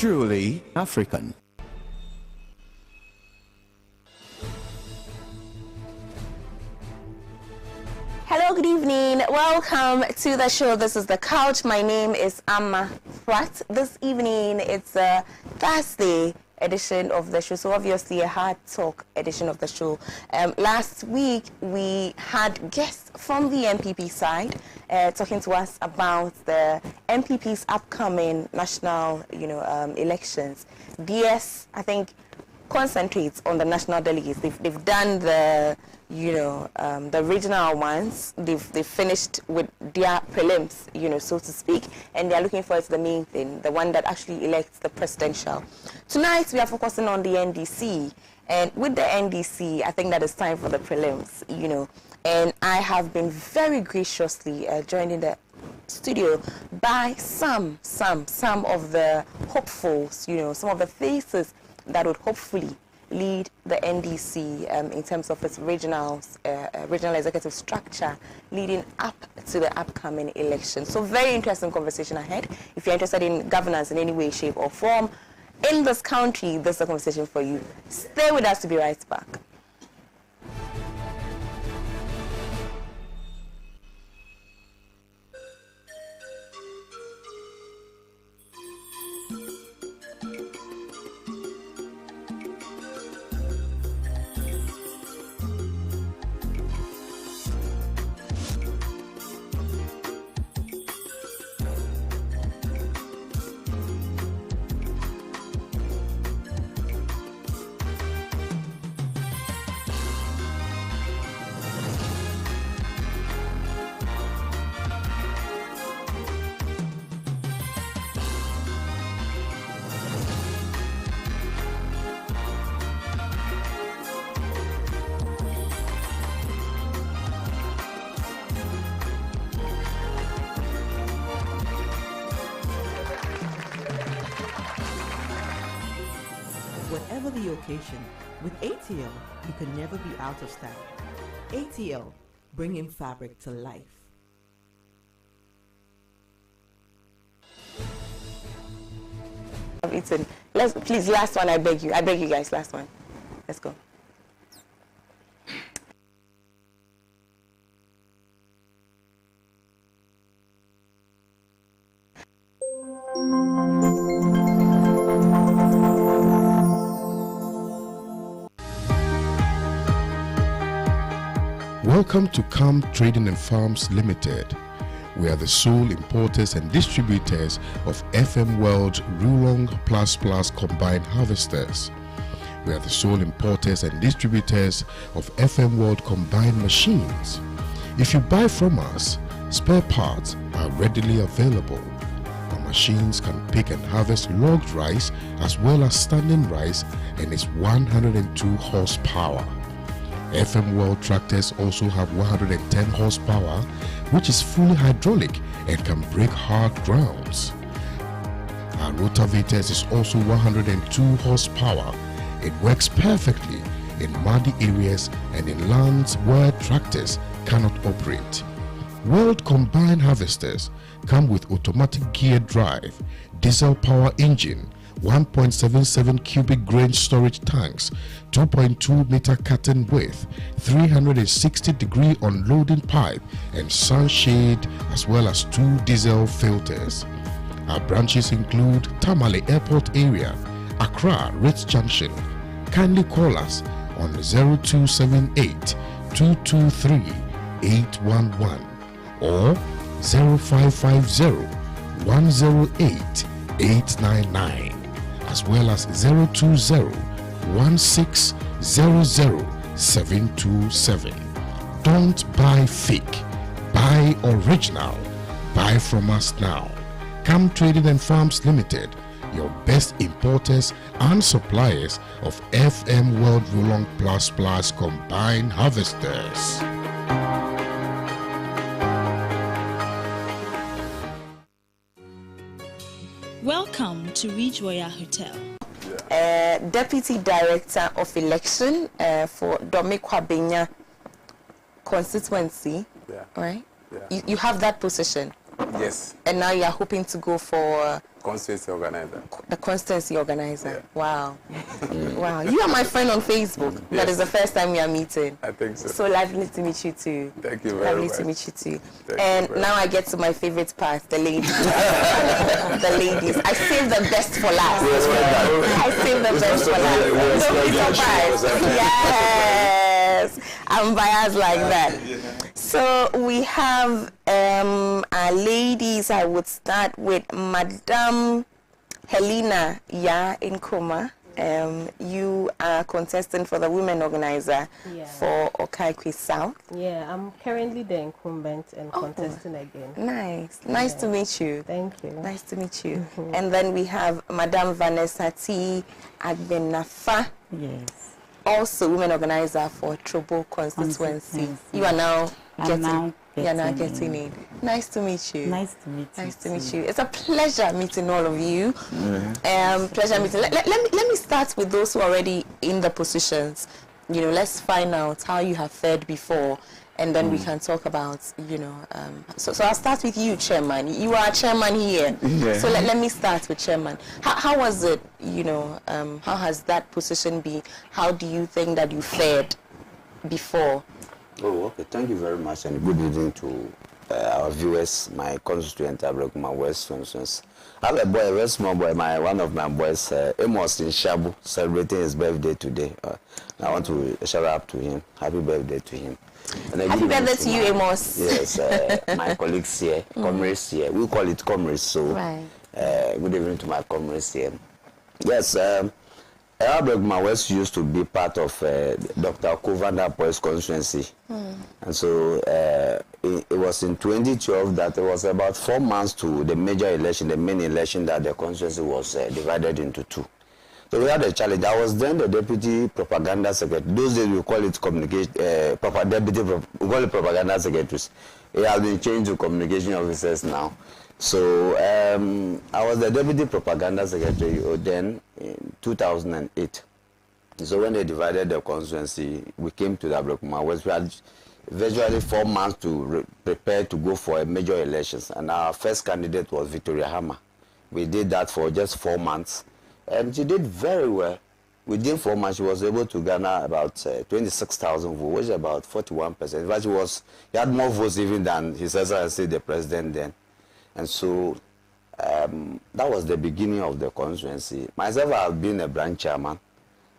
Truly African. Hello, good evening. Welcome to the show. This is The Couch. My name is Amma Pratt. This evening, it's a Thursday edition of the show, so obviously a hard talk edition of the show. Last week, we had guests from the MPP side talking to us about the MPP's upcoming national, elections. DS, I think, concentrates on the national delegates. They've done the the regional ones. They've finished with their prelims, so to speak, and they're looking forward to the main thing, the one that actually elects the presidential. Tonight we are focusing on the NDC, and with the NDC, I think that it's time for the prelims, and I have been very graciously joined in the studio by some of the hopefuls, some of the faces that would hopefully lead the NDC in terms of its regional executive structure leading up to the upcoming election. So very interesting conversation ahead. If you're interested in governance in any way, shape or form in this country, this is a conversation for you. Stay with us to be right back. Whatever the occasion, with ATL, you can never be out of style. ATL, bringing fabric to life. Please, last one, I beg you guys, last one. Let's go. Welcome to Camp Trading and Farms Limited. We are the sole importers and distributors of FM World Rulong Plus Plus combined harvesters. We are the sole importers and distributors of FM World combined machines. If you buy from us, spare parts are readily available. Our machines can pick and harvest logged rice as well as standing rice and is 102 horsepower. FM World tractors also have 110 horsepower, which is fully hydraulic and can break hard grounds. Our rotavators is also 102 horsepower. It works perfectly in muddy areas and in lands where tractors cannot operate. World combined harvesters come with automatic gear drive, diesel power engine, 1.77 cubic grain storage tanks, 2.2 meter curtain width, 360-degree unloading pipe and sunshade, as well as 2 diesel filters. Our branches include Tamale Airport area, Accra Ritz Junction. Kindly call us on 0278 223 811 or 0550 108 899. as well as 020-1600-727. Don't buy fake, buy original. Buy from us now. Come Trading and Farms Limited, your best importers and suppliers of FM World Rulong Plus Plus combined harvesters. Welcome to Ridge Royal Hotel. Deputy Director of Election for Domekwa constituency, right? Yeah. You have that position. Yes. And now you are hoping to go for constituency organizer. The constituency organizer. Yeah. Wow. Wow. You are my friend on Facebook. Yes. That is the first time we are meeting. I think so. So lovely to meet you too. Thank you very much. Lovely to meet you too. Thank And you very now I get to my favorite part, the ladies. The ladies. I saved the best for last. I saved the best for last. Don't be surprised. Yes. I'm biased like that. So we have our ladies. I would start with Madam Helena in Nkrumah. You are contesting for the women organizer for Okaikwe South. Yeah, I'm currently the incumbent and contesting again. Nice. Nice to meet you. Thank you. Nice to meet you. And then we have Madam Vanessa Agbenafa. Yes. Also women organizer for Trobo constituency. You are now getting in. Nice to meet you. Nice to meet you. Nice to meet you. It's a pleasure meeting all of you. Pleasure meeting. Let me start with those who are already in the positions. You know, let's find out how you have fared before, and then we can talk about, you know, so I'll start with you, Chairman. You are Chairman here. Yeah. So let me start with Chairman. How was it, you know, how has that position been? How do you think that you fared before? Oh, okay. Thank you very much, and good evening to our viewers, my constituent, Agbenafa West, for instance. I have a boy, a very small boy, one of my boys, Amos in Shabu, celebrating his birthday today. I want to shout out to him. Happy birthday to him. And happy birthday to you, Amos. Yes, my colleagues here, comrades here. We call it comrades, so right. Good evening to my comrades here. Yes, Agbenafa West used to be part of Dr. Kovanda Boy's constituency. And so it was in 2012 that it was about 4 months to the major election, the main election, that the constituency was divided into two. So we had a challenge. I was then the deputy propaganda secretary. Those days we call it communication, we call it propaganda secretaries. It has been changed to communication officers now. So I was the deputy propaganda secretary then in 2008. So when they divided the constituency, we came to the Agbenafa West. We had virtually 4 months to prepare to go for a major elections, and our first candidate was Victoria Hammer. We did that for just 4 months, and she did very well. Within 4 months, she was able to garner about 26,000 votes, which is about 41%. In fact, he had more votes even than His Excellency the President then. And so that was the beginning of the constituency. Myself, I've been a branch chairman.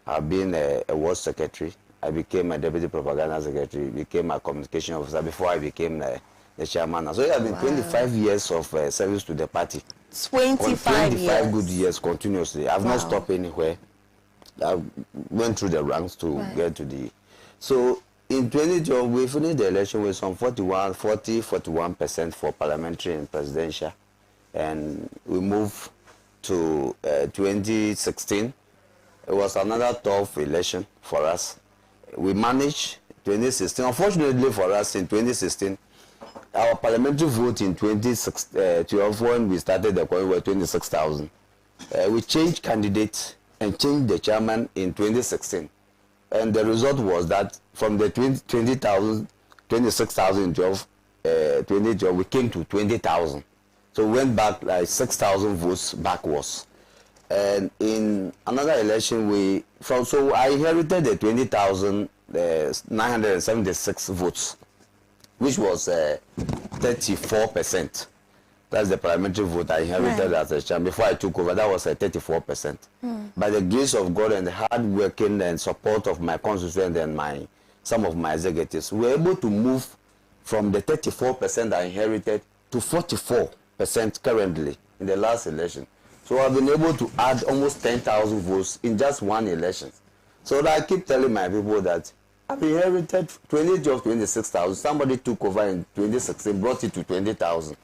I've been a ward secretary. I became a deputy propaganda secretary, became a communication officer before I became the chairman. So it has been 25 years of service to the party. 25 years. Good years continuously. I've not stopped anywhere. I went through the ranks to get to the... So in 2012, we finished the election with some 41% for parliamentary and presidential. And we moved to 2016. It was another tough election for us. We managed 2016. Unfortunately for us, in 2016, our parliamentary vote in 2012, when we started the coin, were 26,000. We changed candidates and changed the chairman in 2016. And the result was that from the 26,000 in 2012, we came to 20,000. So we went back like 6,000 votes backwards. And in another election, so I inherited the 20,976 votes, which was 34%. That's the parliamentary vote I inherited as a chairman. Before I took over, that was 34%. By the grace of God and the hard working and support of my constituents and some of my executives, we were able to move from the 34% I inherited to 44% currently in the last election. So I've been able to add almost 10,000 votes in just one election. So I keep telling my people that I've inherited 26,000. Somebody took over in 2016, brought it to 20,000.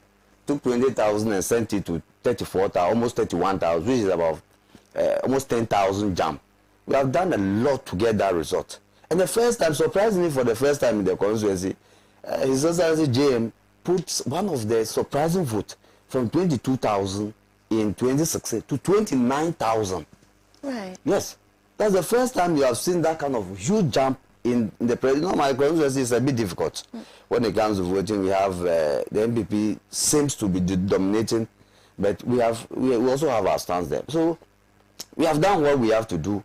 Took 20,000 and sent it to 34,000, almost 31,000, which is about almost 10,000 jump. We have done a lot to get that result. And the first time, surprisingly for the first time in the constituency, His Excellency JM put one of the surprising votes from 22,000 in 2016 to 29,000. Right. Yes. That's the first time you have seen that kind of huge jump in the president. My constituency is a bit difficult. When it comes to voting, we have the MPP seems to be dominating But we also have our stance there. So we have done what we have to do.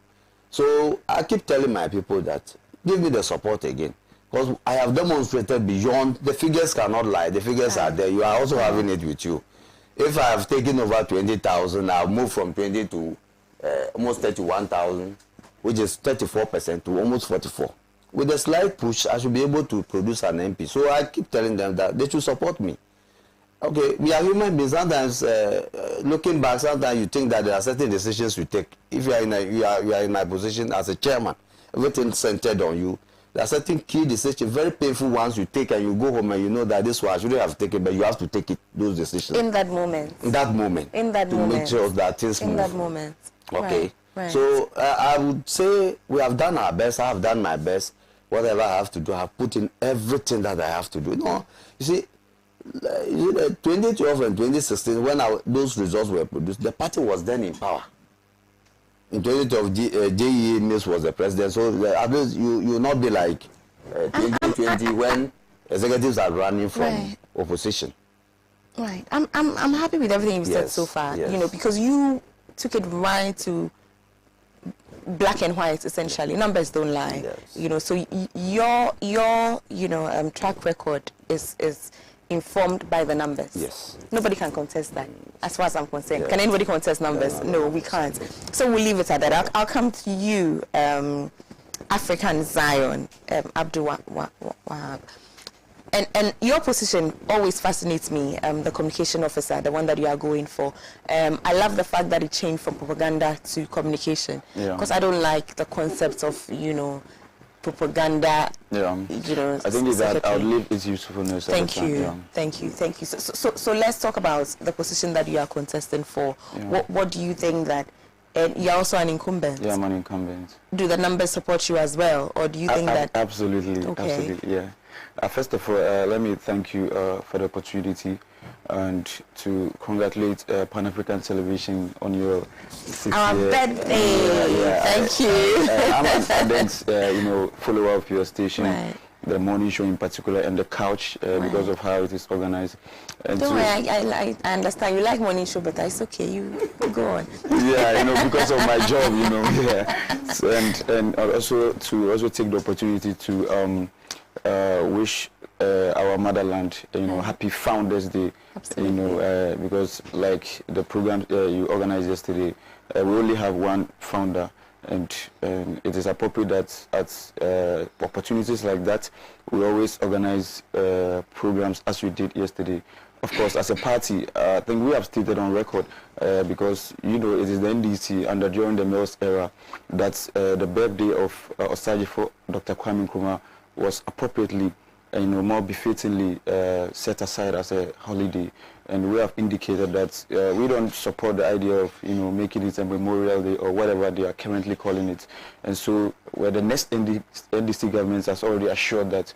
So I keep telling my people that give me the support again. Because I have demonstrated beyond, the figures cannot lie, the figures are there. You are also having it with you. If I have taken over 20,000, I'll move from 20 to almost 31,000, which is 34% to almost 44. With a slight push, I should be able to produce an MP. So I keep telling them that they should support me. Okay, we are human beings. Sometimes, looking back, sometimes you think that there are certain decisions you take. If you are in my position as a chairman, everything centered on you. There are certain key decisions, very painful ones you take, and you go home and you know that this one I shouldn't have taken, but you have to take it, those decisions. In that moment. In that moment. In that to moment. make sure that things move. In that moment. Okay. Right. So I would say we have done our best. I have done my best. Whatever I have to do, I have put in everything that I have to do. No, you see, 2012 and 2016, when those results were produced, the party was then in power. In 2012, J.E. Mills was the president, so at least you will not be like 2020 when executives are running from opposition. Right. I'm happy with everything you've said so far. Yes. You know, because you took it right to black and white, essentially. Numbers don't lie. Yes. You know, so your track record is informed by the numbers. Yes. Nobody can contest that, as far as I'm concerned. Yeah. Can anybody contest numbers? No, we can't. So we'll leave it at that. I'll come to you, African Zion, Abdul-Wahab. And your position always fascinates me, the communication officer, the one that you are going for. I love the fact that it changed from propaganda to communication. Because I don't like the concepts of, propaganda. I think that I'll leave its usefulness. Thank you. So let's talk about the position that you are contesting for. What do you think that, and you're also an incumbent? Yeah, I'm an incumbent. Do the numbers support you as well, or do you think that? Absolutely, absolutely, yeah. First of all, let me thank you for the opportunity and to congratulate Pan-African Television on your 6th Our year. birthday. Thank you. I'm an ardent, follower of your station, the morning show in particular, and the couch because of how it is organized. And don't worry, I understand. You like morning show, but it's okay. You go on. Yeah, because of my job, So, and also to take the opportunity to wish our motherland, happy Founders Day. Absolutely. Because like the program you organized yesterday, we only have one founder, and it is appropriate that at opportunities like that, we always organize programs as we did yesterday. Of course, as a party, I think we have stated on record, because, it is the NDC under during the Mills era that the birthday of Osajifo, Dr. Kwame Nkrumah, was appropriately, more befittingly set aside as a holiday. And we have indicated that we don't support the idea of, making it a Memorial Day or whatever they are currently calling it. And so where the next NDC government has already assured that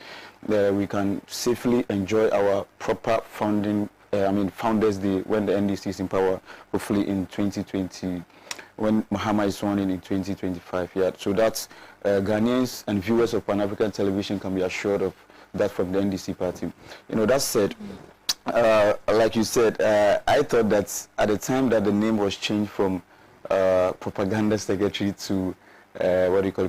we can safely enjoy our proper Founders Day when the NDC is in power, hopefully in 2020, when Mahama is sworn in 2025. Yeah, so that's Ghanaians and viewers of Pan-African Television can be assured of that from the NDC party. That said, like you said, I thought that at the time that the name was changed from propaganda secretary to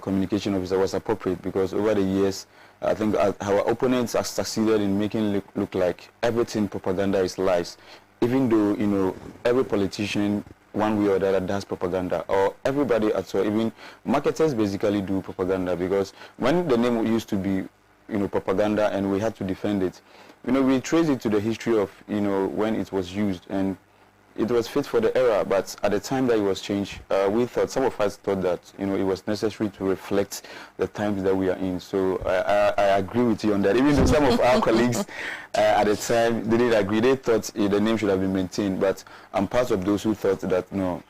communication officer was appropriate, because over the years, I think our opponents have succeeded in making it look like everything propaganda is lies, even though, every politician one way or the other does propaganda, or everybody at all, even marketers basically do propaganda, because when the name used to be, propaganda and we had to defend it, we trace it to the history of, when it was used, and it was fit for the era, but at the time that it was changed, some of us thought that, it was necessary to reflect the times that we are in. So I agree with you on that. Even though some of our colleagues at the time didn't agree, they thought the name should have been maintained, but I'm part of those who thought that, no,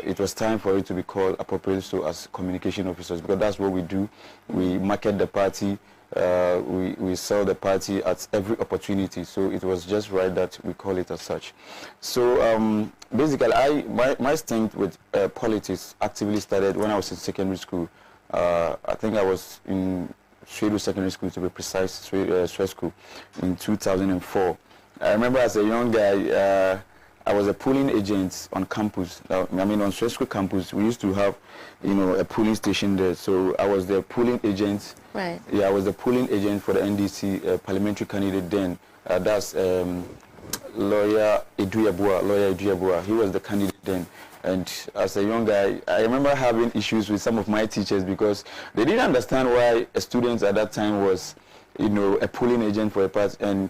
it was time for it to be called appropriately so as communication officers, because that's what we do. We market the party, we sell the party at every opportunity, so it was just right that we call it as such. So basically, my stint with politics actively started when I was in secondary school. I think I was in Swedo Secondary School, to be precise, Swedo School, in 2004. I remember as a young guy, I was a polling agent on campus. I mean, on Swesco campus, we used to have, a polling station there. So I was the polling agent. Right. Yeah, I was the polling agent for the NDC parliamentary candidate then. That's Lawyer Eduyabua. He was the candidate then. And as a young guy, I remember having issues with some of my teachers because they didn't understand why a student at that time was, a polling agent for a part. And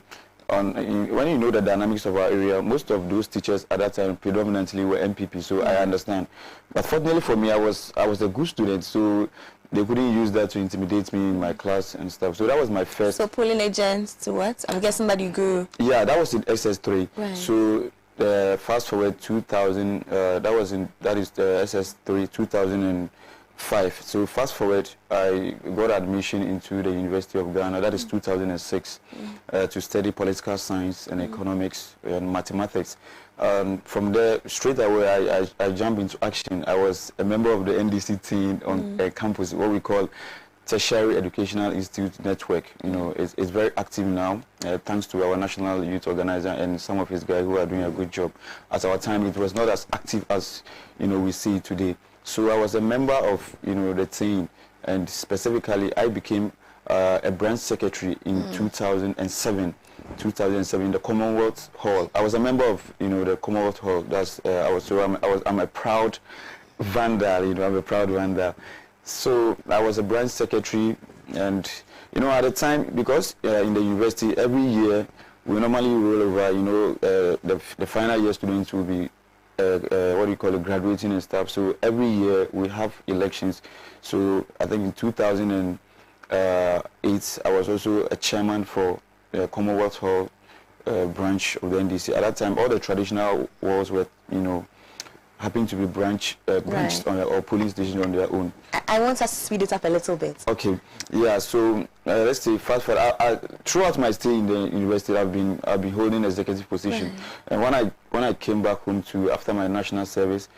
when you know the dynamics of our area, most of those teachers at that time predominantly were MPP, so I understand. But fortunately for me, I was a good student, so they couldn't use that to intimidate me in my class and stuff. So that was my first. So polling agents to what? I'm guessing that you grew. Yeah, that was in SS3. Right. So fast forward 2000. That is the SS3 2005. So fast forward, I got admission into the University of Ghana. That is 2006 to study political science and economics and mathematics. From there, straight away, I jumped into action. I was a member of the NDC team on campus, what we call Tertiary Educational Institute Network. It's very active now, thanks to our national youth organizer and some of his guys who are doing a good job. At our time, it was not as active as, we see today. So I was a member of, the team, and specifically, I became a branch secretary in 2007, the Commonwealth Hall. I was a member of, the Commonwealth Hall. I'm a proud vandal. I'm a proud vandal. So I was a branch secretary, and at the time, because in the university every year we normally roll over. The final year students will be graduating and stuff. So every year we have elections. So I think in 2008 I was also a chairman for the Commonwealth Hall branch of the NDC. At that time, all the traditional walls were, happened to be branched on or polling stations on their own. I want us to speed it up a little bit. Okay. Yeah. So let's say fast forward. Throughout my stay in the university, I've been holding executive position. And when I came back home after my national service,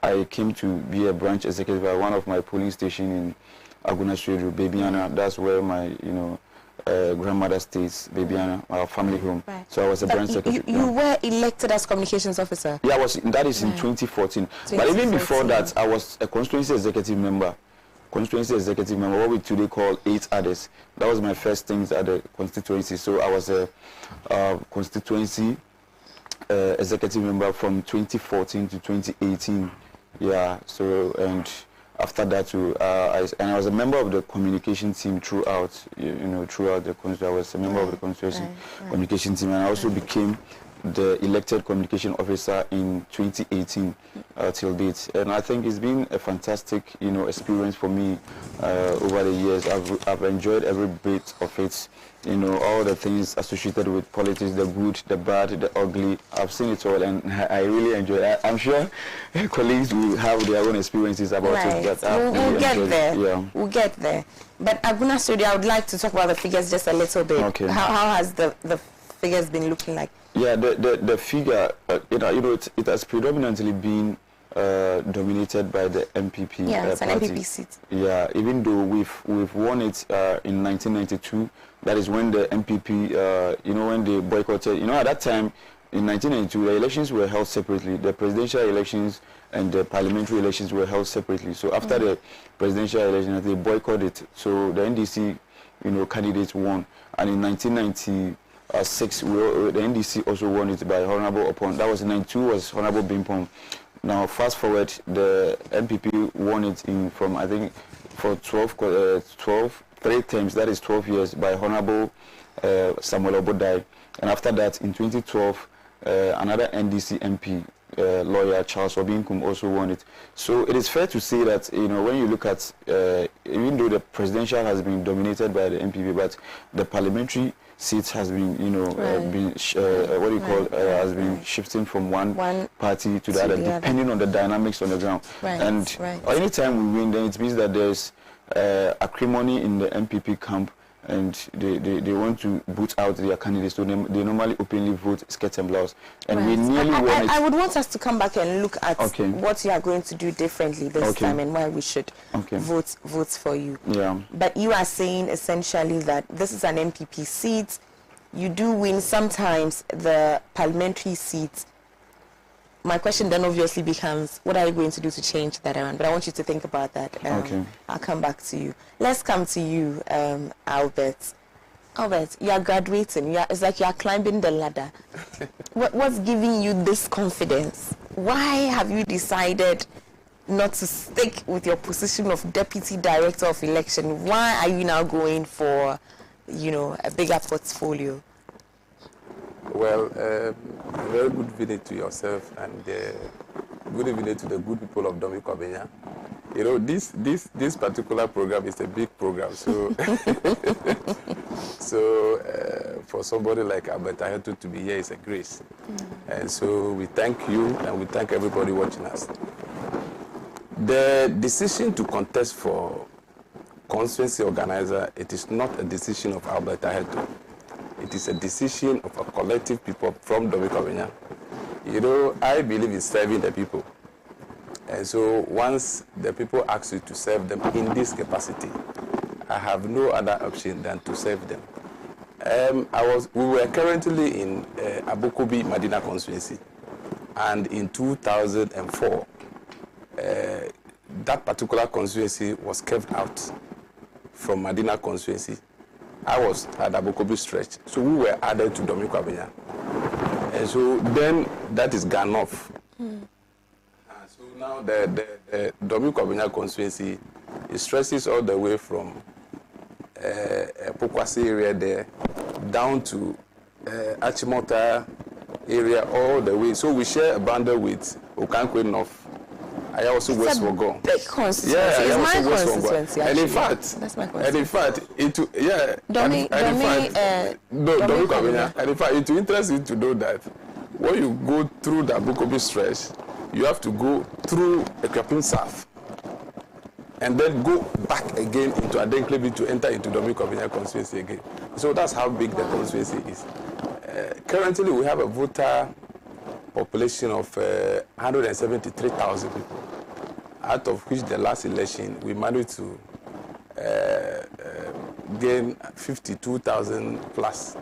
I came to be a branch executive at one of my polling stations in Agbenafa, Babiana. That's where my grandmother stays, Babiana, our family home. Right. So I was a branch secretary. You were elected as communications officer? Yeah, that is in 2014. But even before that, I was a constituency executive member. What we today call 8 others. That was my first things at the constituency. So I was a constituency executive member from 2014 to 2018. Yeah, so, and after that too, I was a member of the communication team throughout the constituency. I was a member of the constituency communication team, and I also became the elected communication officer in 2018 till date. And I think it's been a fantastic, experience for me over the years. I've enjoyed every bit of it. All the things associated with politics, the good, the bad, the ugly. I've seen it all, and I really enjoy it. I'm sure colleagues will have their own experiences about it. But we'll get there. Yeah. We'll get there. But Agbenafa Studio, I would like to talk about the figures just a little bit. Okay. How has the figures been looking like? Yeah, the figure, it has predominantly been dominated by the MPP. Yeah, it's party. an MPP seat. Yeah, even though we've won it in 1992. That is when the MPP, when they boycotted. At that time, in 1992, the elections were held separately. The presidential elections and the parliamentary elections were held separately. So after the presidential elections, they boycotted it. So the NDC, candidates won. And in 1996, the NDC also won it by Honorable Upon. That was in 92, was Honorable Bimpong. Now, fast forward, the MPP won it from, I think, for 3 terms, that is 12 years, by Honorable Samuel Obodai. And after that, in 2012, another NDC MP, lawyer Charles Obinkum, also won it. So it is fair to say that, when you look at, even though the presidential has been dominated by the MPP, but the parliamentary seats has been, has been shifting from one party to the other, depending on the dynamics on the ground. Anytime we win, then it means that there's acrimony in the MPP camp, and they want to boot out their candidates. So they normally openly vote skirt and blouse. And we nearly won it. I would want us to come back and look at what you are going to do differently this time, and why we should vote for you. Yeah. But you are saying essentially that this is an MPP seat. You do win sometimes the parliamentary seats. my question then obviously becomes, what are you going to do to change that around? But I want you to think about that. Okay. I'll come back to you. Let's come to you, Albert. Albert, you are graduating. It's like you are climbing the ladder. What's giving you this confidence? Why have you decided not to stick with your position of Deputy Director of Election? Why are you now going for, a bigger portfolio? Well, a very good evening to yourself, and good evening to the good people of Nkrumah. This particular program is a big program, so for somebody like Aheto to be here is a grace. And so we thank you, and we thank everybody watching us. The decision to contest for constituency organizer, it is not a decision of Aheto. It is a decision of a collective people from Nkrumah. I believe in serving the people. And so once the people ask you to serve them in this capacity, I have no other option than to serve them. We were currently in Abokobi Madina constituency, and in 2004, that particular constituency was kept out from Madina constituency. I was at Abokobi stretch, so we were added to Nkrumah. And so then that is gone off. So now the Nkrumah constituency, it stretches all the way from Pokwasi area there down to Achimota area all the way. So we share a boundary with Okankwe North. I also West Wogo. Big constituency. Yeah, it's my West constituency. And in fact, that's my constituency. And in fact, it will interest you to know that when you go through the Abokobi stretch, you have to go through Ekwapim South and then go back again into Adenklebi to enter into the Nkrumah constituency again. So that's how big the constituency is. Currently, we have a voter population of 173,000 people, out of which the last election we managed to gain 52,000 plus.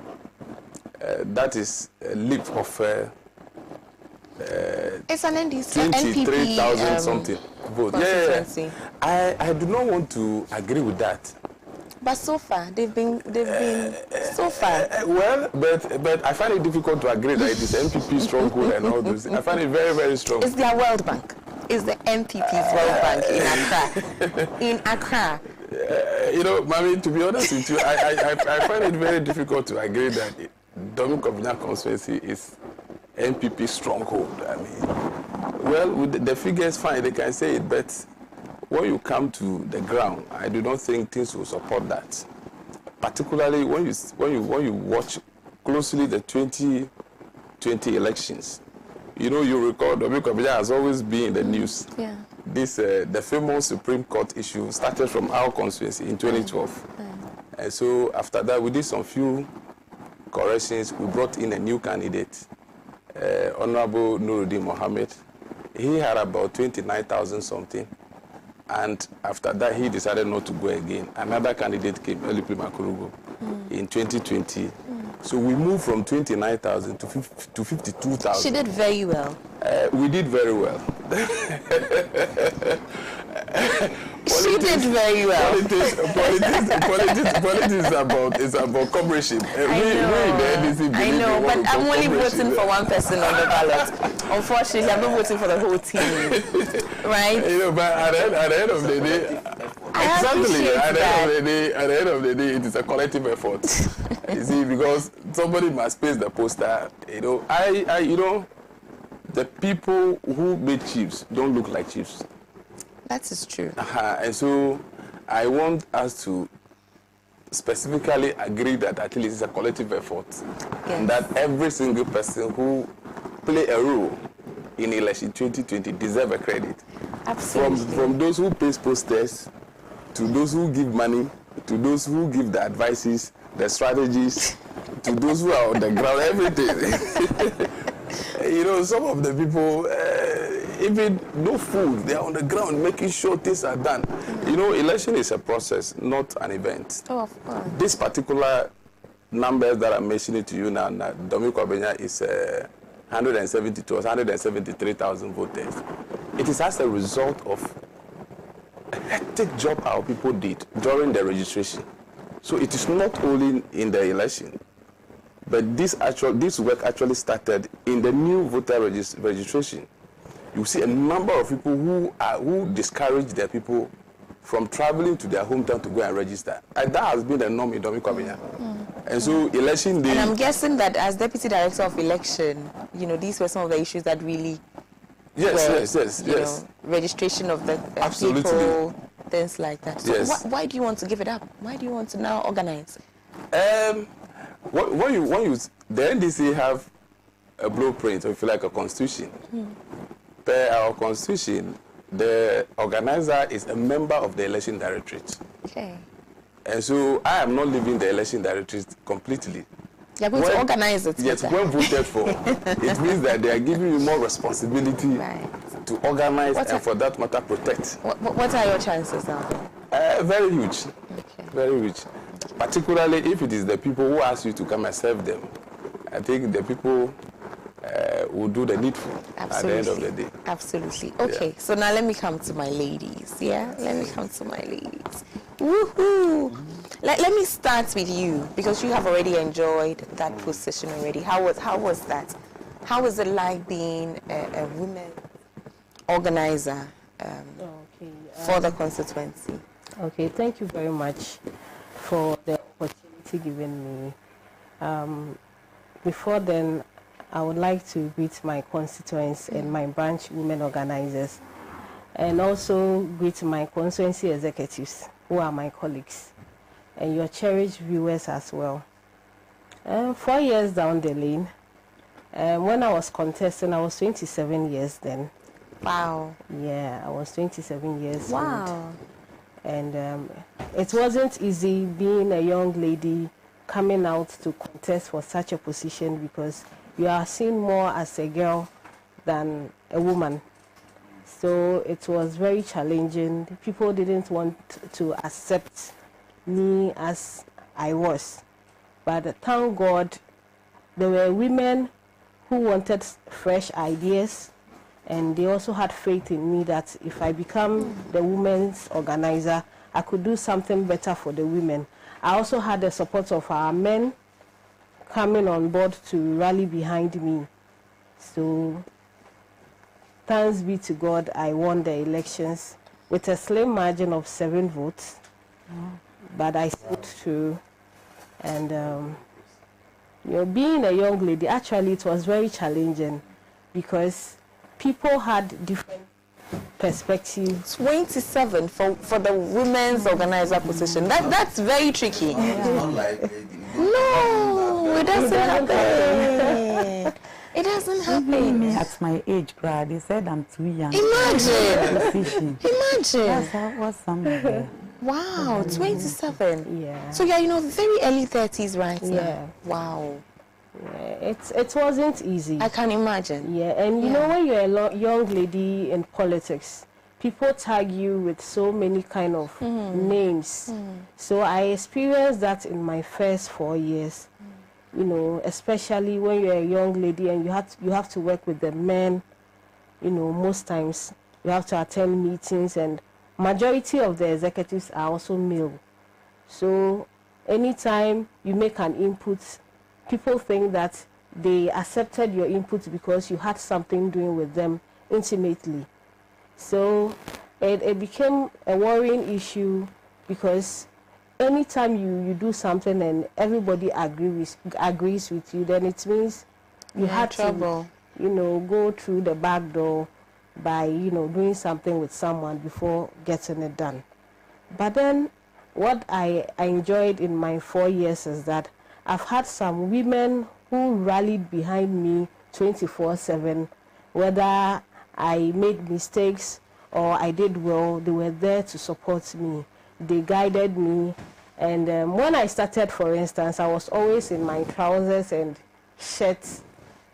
That is a leap of it's an NDC, 23,000 something votes. Yeah. I do not want to agree with that. But so far, they've been so far. Well, but I find it difficult to agree that it is MPP stronghold and all those. I find it very, very strong. It's their World Bank. It's the MPP's World Bank in Accra. Mami, to be honest with you, I find it very difficult to agree that Nkrumah constituency is MPP stronghold. I mean, well, with the figures, fine, they can say it, but when you come to the ground, I do not think things will support that. Particularly when you watch closely the 2020 elections. You recall Nkrumah has always been in the news. Yeah. The famous Supreme Court issue started from our constituency in 2012. And so after that, we did some few corrections. We brought in a new candidate, Honorable Nuruddin Mohammed. He had about 29,000 something. And after that, he decided not to go again. Another candidate came, Elipi Makurugo, in 2020. So we moved from 29,000 to 52,000. She did very well. We did very well. She did very well. Politics is about comradeship. I know, but I'm only voting for one person on the ballot. Unfortunately, I'm not voting for the whole team. Right? But at the end of the day, at the end of the day, it is a collective effort. You see, because somebody must paste the poster. The people who made chiefs don't look like chiefs. That is true. And so I want us to specifically agree that at least it's a collective effort. Yes. And that every single person who play a role in election 2020 deserve a credit. Absolutely. From those who paste posters, to those who give money, to those who give the advices, the strategies, to those who are on the ground, everything. Some of the people, even no food, they are on the ground making sure things are done. Election is a process, not an event. Oh, of course. This particular numbers that I'm mentioning to you now, Nkrumah is 173,000 voters. It is as a result of a hectic job our people did during the registration. So it is not only in the election, but this work actually started in the new voter registration. You see a number of people who discourage their people from traveling to their hometown to go and register. And that has been the norm in Nkrumah. And so election day... And I'm guessing that as Deputy Director of Election, these were some of the issues that really... Yes. Registration of the people, things like that. So why do you want to give it up? Why do you want to now organize? The NDC have a blueprint, or if you like, a constitution. Per our constitution, the organizer is a member of the election directorate. Okay. And so I am not leaving the election directorate completely. You're going to organize it. Yes, when voted for, it means that they are giving you more responsibility to organize and for that matter protect. What are your chances now? Very huge. Okay. Very huge. Particularly if it is the people who ask you to come and serve them. I think the people will do the needful at the end of the day. Absolutely. Okay, so now let me come to my ladies. Let me come to my ladies. Woohoo! Let me start with you, because you have already enjoyed that position already. How was that? How was it like being a woman organizer for the constituency? Okay, thank you very much for the opportunity given me. Before then, I would like to greet my constituents and my branch women organizers, and also greet my constituency executives, who are my colleagues, and your cherished viewers as well. 4 years down the lane, when I was contesting, I was 27 years then. Wow. Yeah, I was 27 years old. Wow. And it wasn't easy being a young lady coming out to contest for such a position, because you are seen more as a girl than a woman. So it was very challenging. People didn't want to accept me as I was. But thank God, there were women who wanted fresh ideas, and they also had faith in me that if I become the women's organizer, I could do something better for the women. I also had the support of our men coming on board to rally behind me. So thanks be to God, I won the elections with a slim margin of 7 votes. But I stood through. And being a young lady, actually it was very challenging, because people had different perspectives. 27 for the women's organizer position. That's very tricky. No, it doesn't happen. It doesn't happen. At my age, they said I'm too young. Imagine. That's what's somewhere. Wow, 27. Yeah. So you're very early 30s right now. Yeah. Wow. Yeah, it wasn't easy. I can imagine. Yeah, and you know, when you're a young lady in politics, people tag you with so many kind of names. So I experienced that in my first 4 years. Especially when you're a young lady and you have to work with the men. Most times you have to attend meetings, and majority of the executives are also male. So anytime you make an input, people think that they accepted your input because you had something doing with them intimately. So it became a worrying issue, because anytime you do something and everybody agrees with you, then it means you had to go through the back door by doing something with someone before getting it done. But then what I enjoyed in my 4 years is that I've had some women who rallied behind me 24/7. Whether I made mistakes or I did well, they were there to support me. They guided me. And when I started, for instance, I was always in my trousers and shirts.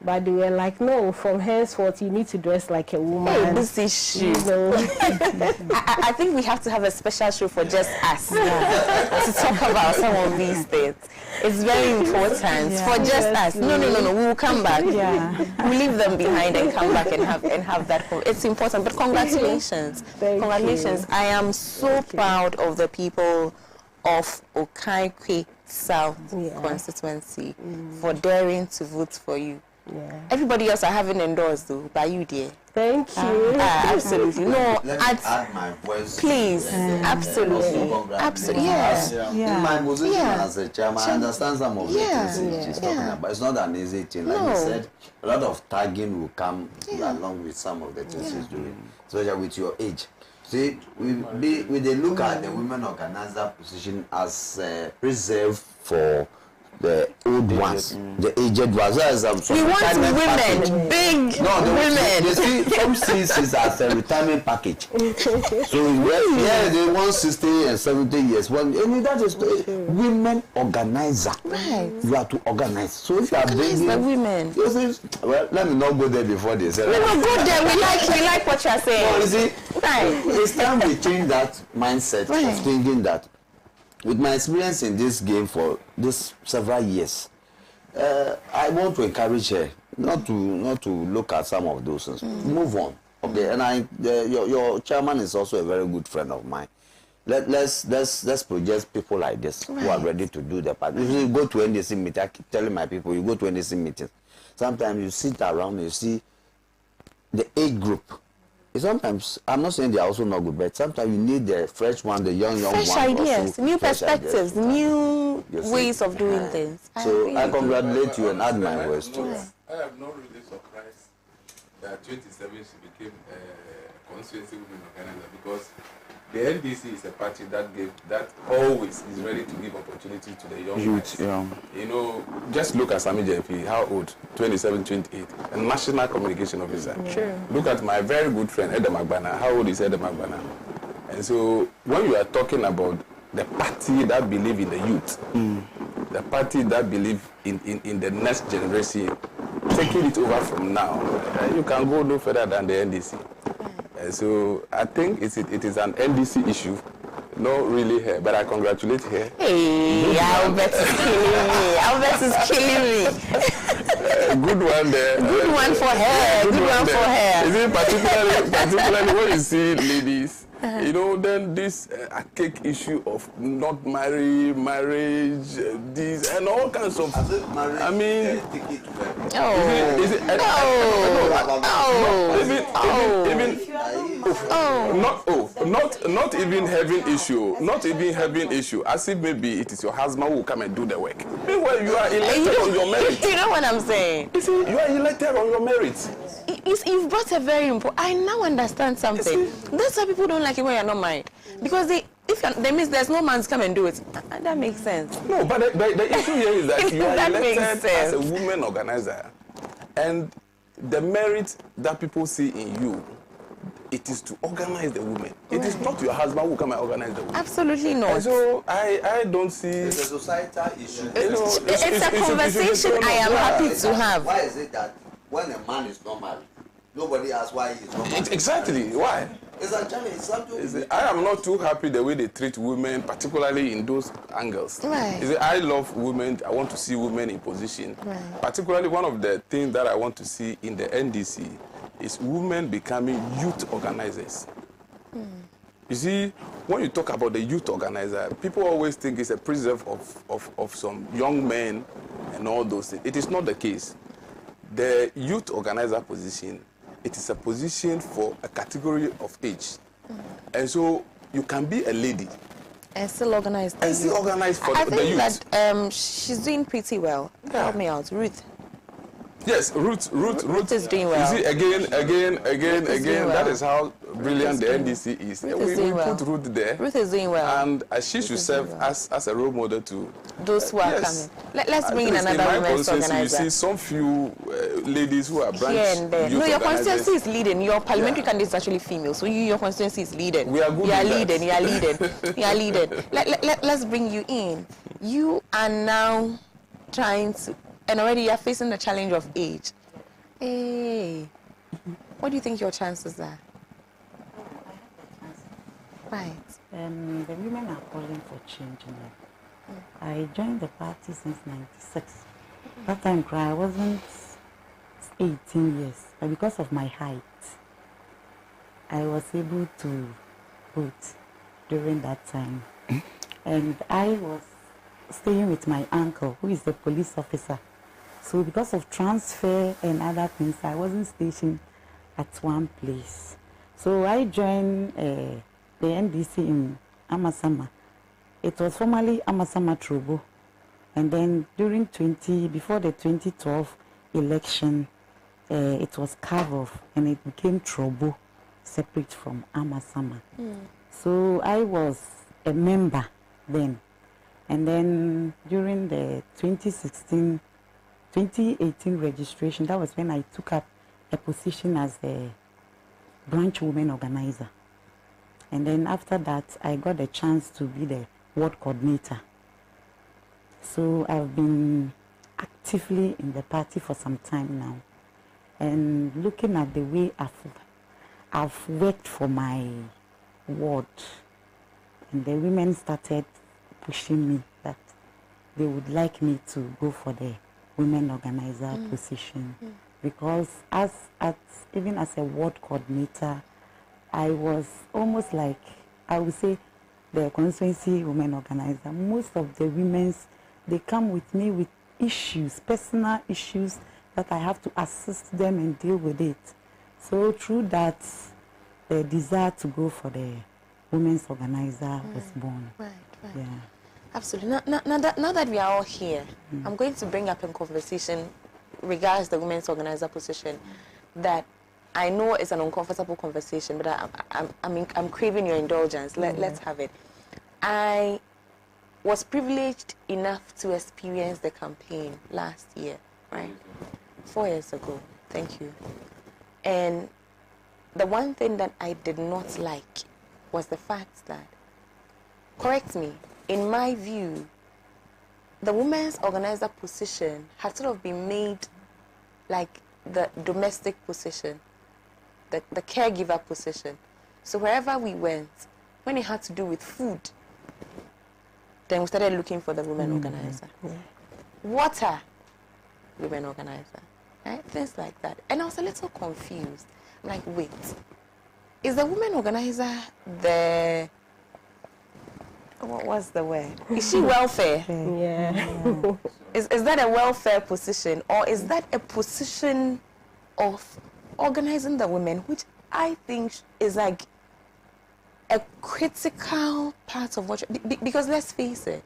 But they were like, no, from henceforth, you need to dress like a woman. Hey, this issue. I think we have to have a special show for just us to talk about some of these things. It's very important for just us. No. We will come back. Yeah. We'll leave them behind and come back and have that. It's important. But congratulations. Congratulations. I am so proud of the people of Okaikwe South constituency for daring to vote for you. Yeah. Everybody else I haven't endorsed though, by you, dear. Thank you. Absolutely. No, Let me add my voice. please. Absolutely. Absolutely. Yeah. In my position as a chairman, I understand some of the things she's talking about. It's not an easy thing. Like you said, a lot of tagging will come along with some of the things she's doing, especially with your age. See, we look at the women organizer position as reserved for the old ones, the aged ones. We want women, big women. You see, some CCs as a retirement package. So they want 60 and 70 years. Well, that is women organizer. Right. You have to organize. So if you are bringing the women, you see, well, let me not go there before they say. We will go there. We like what you are saying. No, you see, it's time we change that mindset of thinking that. With my experience in this game for this several years, I want to encourage her not to look at some of those things. Move on. Okay, and your chairman is also a very good friend of mine. Let's project people like this who are ready to do their part. If you go to NDC meeting, I keep telling my people, you go to NDC meetings. Sometimes you sit around, you see the age group. Sometimes, I'm not saying they're also not good, but sometimes you need the fresh one, the young fresh one. Ideas, new perspectives, new ways of doing things. So I congratulate you and add my words to it. I am not really surprised that 27 she became a constituency women organizer, because the NDC is a party that always is ready to give opportunity to the young youth. You know, just look at Sami JP, how old? 27, 28, a national communication officer. Sure. Look at my very good friend Edem Agbana. How old is Edem Agbana? And so when you are talking about the party that believe in the youth, the party that believe in the next generation, taking it over from now, you can go no further than the NDC. So I think it is an NDC issue, not really her, but I congratulate her. Hey, Albert is killing me. Good one there. Good one for her. Good one for her. Is it particularly when you see ladies, you know, then this archaic issue of not marriage, this and all kinds of. I mean, not even having issue, as if maybe it is your husband who will come and do the work. Meanwhile, you are elected on your merit. You know what I'm saying? You are elected on your merit. You've brought a very important. I now understand something. That's why people don't like it when you're not married, because they means there's no man to come and do it. That makes sense. No, but the issue here is that you are elected as a woman organizer, and the merit that people see in you, it is to organize the women. It is not your husband who come and organize the women. Absolutely not. And so I don't see. It's a societal issue. It's a conversation I am happy to have. Why is it that when a man is not married, nobody asks why he is not married? Exactly. Why? It's a challenge. I am not too happy the way they treat women, particularly in those angles. Right. I love women. I want to see women in position. Right. Particularly, one of the things that I want to see in the NDC is women becoming youth organizers. You see, when you talk about the youth organizer, people always think it's a preserve of some young men and all those things. It is not the case. The youth organizer position, it is a position for a category of age. And so you can be a lady and still organize. And still organize for the youth. I think that she's doing pretty well. Help me out, Ruth. Yes, Ruth is doing well. You see, again. That is how brilliant the NDC is. We put Ruth there. Ruth is doing well. And she should serve as a role model to those who are coming. Let's bring in another women's organizer. You see some few ladies who are branch here and there. No, your constituency is leading. Your parliamentary candidate is actually female, so your constituency is leading. We are good. You are leading. Let's bring you in. You are now trying to. And already you're facing the challenge of age. Hey, what do you think your chances are? Right. The women are calling for change now. I joined the party since 96. That time I wasn't 18 years, but because of my height, I was able to vote during that time. And I was staying with my uncle, who is the police officer. So because of transfer and other things, I wasn't stationed at one place. So I joined the NDC in Amasama. It was formerly Amasama Trobo. And then before the 2012 election, it was carved off and it became Trobo, separate from Amasama. So I was a member then. And then during the 2018 registration, that was when I took up a position as the branch women organizer. And then after that, I got a chance to be the ward coordinator. So I've been actively in the party for some time now. And looking at the way I've worked for my ward, and the women started pushing me that they would like me to go for the women organizer position. Because even as a ward coordinator, I was almost like, I would say, the constituency women organizer. Most of the women, they come with me with issues, personal issues, that I have to assist them and deal with it. So through that, the desire to go for the women's organizer was born. Right. Yeah. Absolutely. Now that we are all here, I'm going to bring up in conversation regards the women's organizer position that I know is an uncomfortable conversation, but I'm craving your indulgence. Let's have it. I was privileged enough to experience the campaign last year, right? 4 years ago. Thank you. And the one thing that I did not like was the fact that, correct me, in my view, the women's organizer position had sort of been made like the domestic position, the caregiver position. So wherever we went, when it had to do with food, then we started looking for the women organizer. Water, women organizer, right? Things like that. And I was a little confused. I'm like, wait, is the women organizer the, what was the word? Is she welfare? Yeah. Is that a welfare position, or is that a position of organizing the women, which I think is like a critical part of what, because let's face it,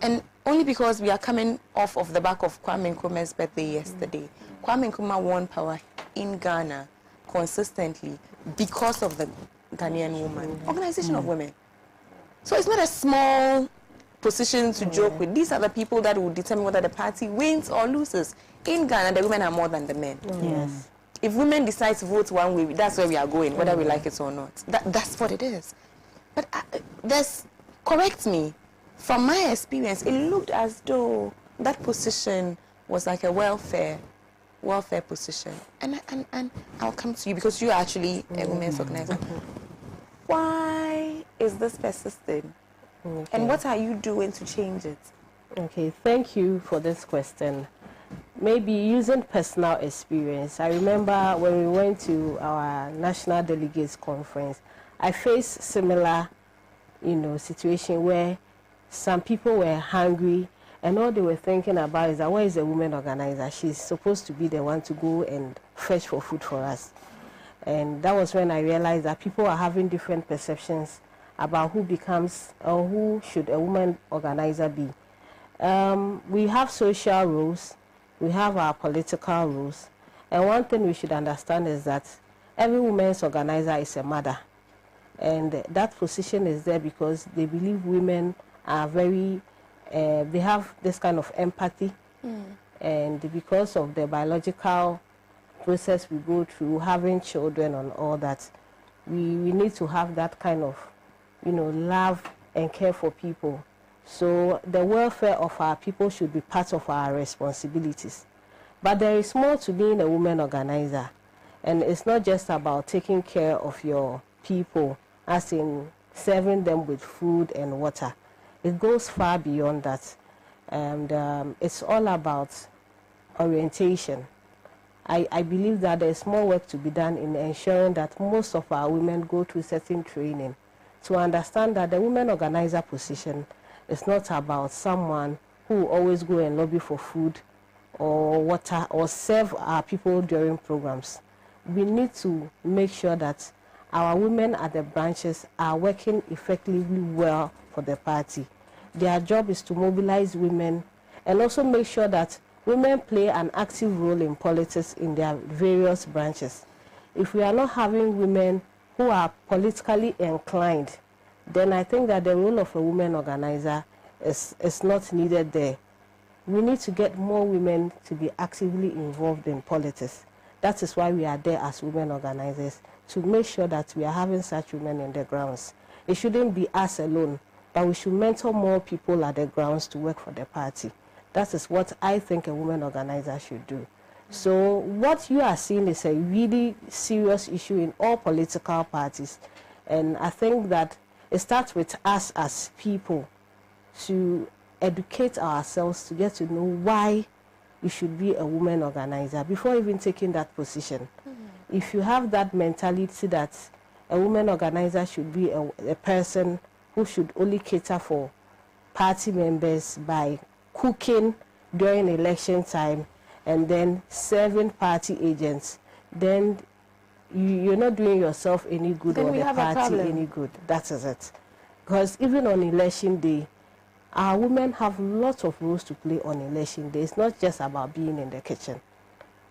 and only because we are coming off of the back of Kwame Nkrumah's birthday yesterday. Kwame Nkrumah won power in Ghana consistently because of the Ghanaian woman, organization of women. So it's not a small position to joke with. These are the people that will determine whether the party wins or loses. In Ghana, the women are more than the men. Yes. If women decide to vote one way, that's where we are going, whether we like it or not. That's what it is. But correct me, from my experience, it looked as though that position was like a welfare position. And I'll come to you because you are actually a women's organizer. Why is this persisting? Okay. And what are you doing to change it? Okay, thank you for this question. Maybe using personal experience. I remember when we went to our National Delegates Conference, I faced similar, situation where some people were hungry and all they were thinking about is that where is the women organizer? She's supposed to be the one to go and fetch for food for us. And that was when I realized that people are having different perceptions about who becomes or who should a woman organizer be. We have social roles, we have our political roles, and one thing we should understand is that every women's organizer is a mother, and that position is there because they believe women are very, they have this kind of empathy, and because of the biological process we go through, having children and all that, we need to have that kind of love and care for people. So the welfare of our people should be part of our responsibilities. But there is more to being a women organizer. And it's not just about taking care of your people, as in serving them with food and water. It goes far beyond that. And it's all about orientation. I believe that there's more work to be done in ensuring that most of our women go through certain training to understand that the women organizer position is not about someone who always go and lobby for food or water or serve our people during programs. We need to make sure that our women at the branches are working effectively well for the party. Their job is to mobilize women and also make sure that women play an active role in politics in their various branches. If we are not having women who are politically inclined, then I think that the role of a women organizer is not needed there. We need to get more women to be actively involved in politics. That is why we are there as women organizers, to make sure that we are having such women in the grounds. It shouldn't be us alone, but we should mentor more people at the grounds to work for the party. That is what I think a women organizer should do. So what you are seeing is a really serious issue in all political parties. And I think that it starts with us as people to educate ourselves to get to know why you should be a woman organizer before even taking that position. If you have that mentality that a woman organizer should be a person who should only cater for party members by cooking during election time and then serving party agents, then you're not doing yourself any good then or the party any good. That is it. Because even on election day, our women have lots of roles to play on election day. It's not just about being in the kitchen.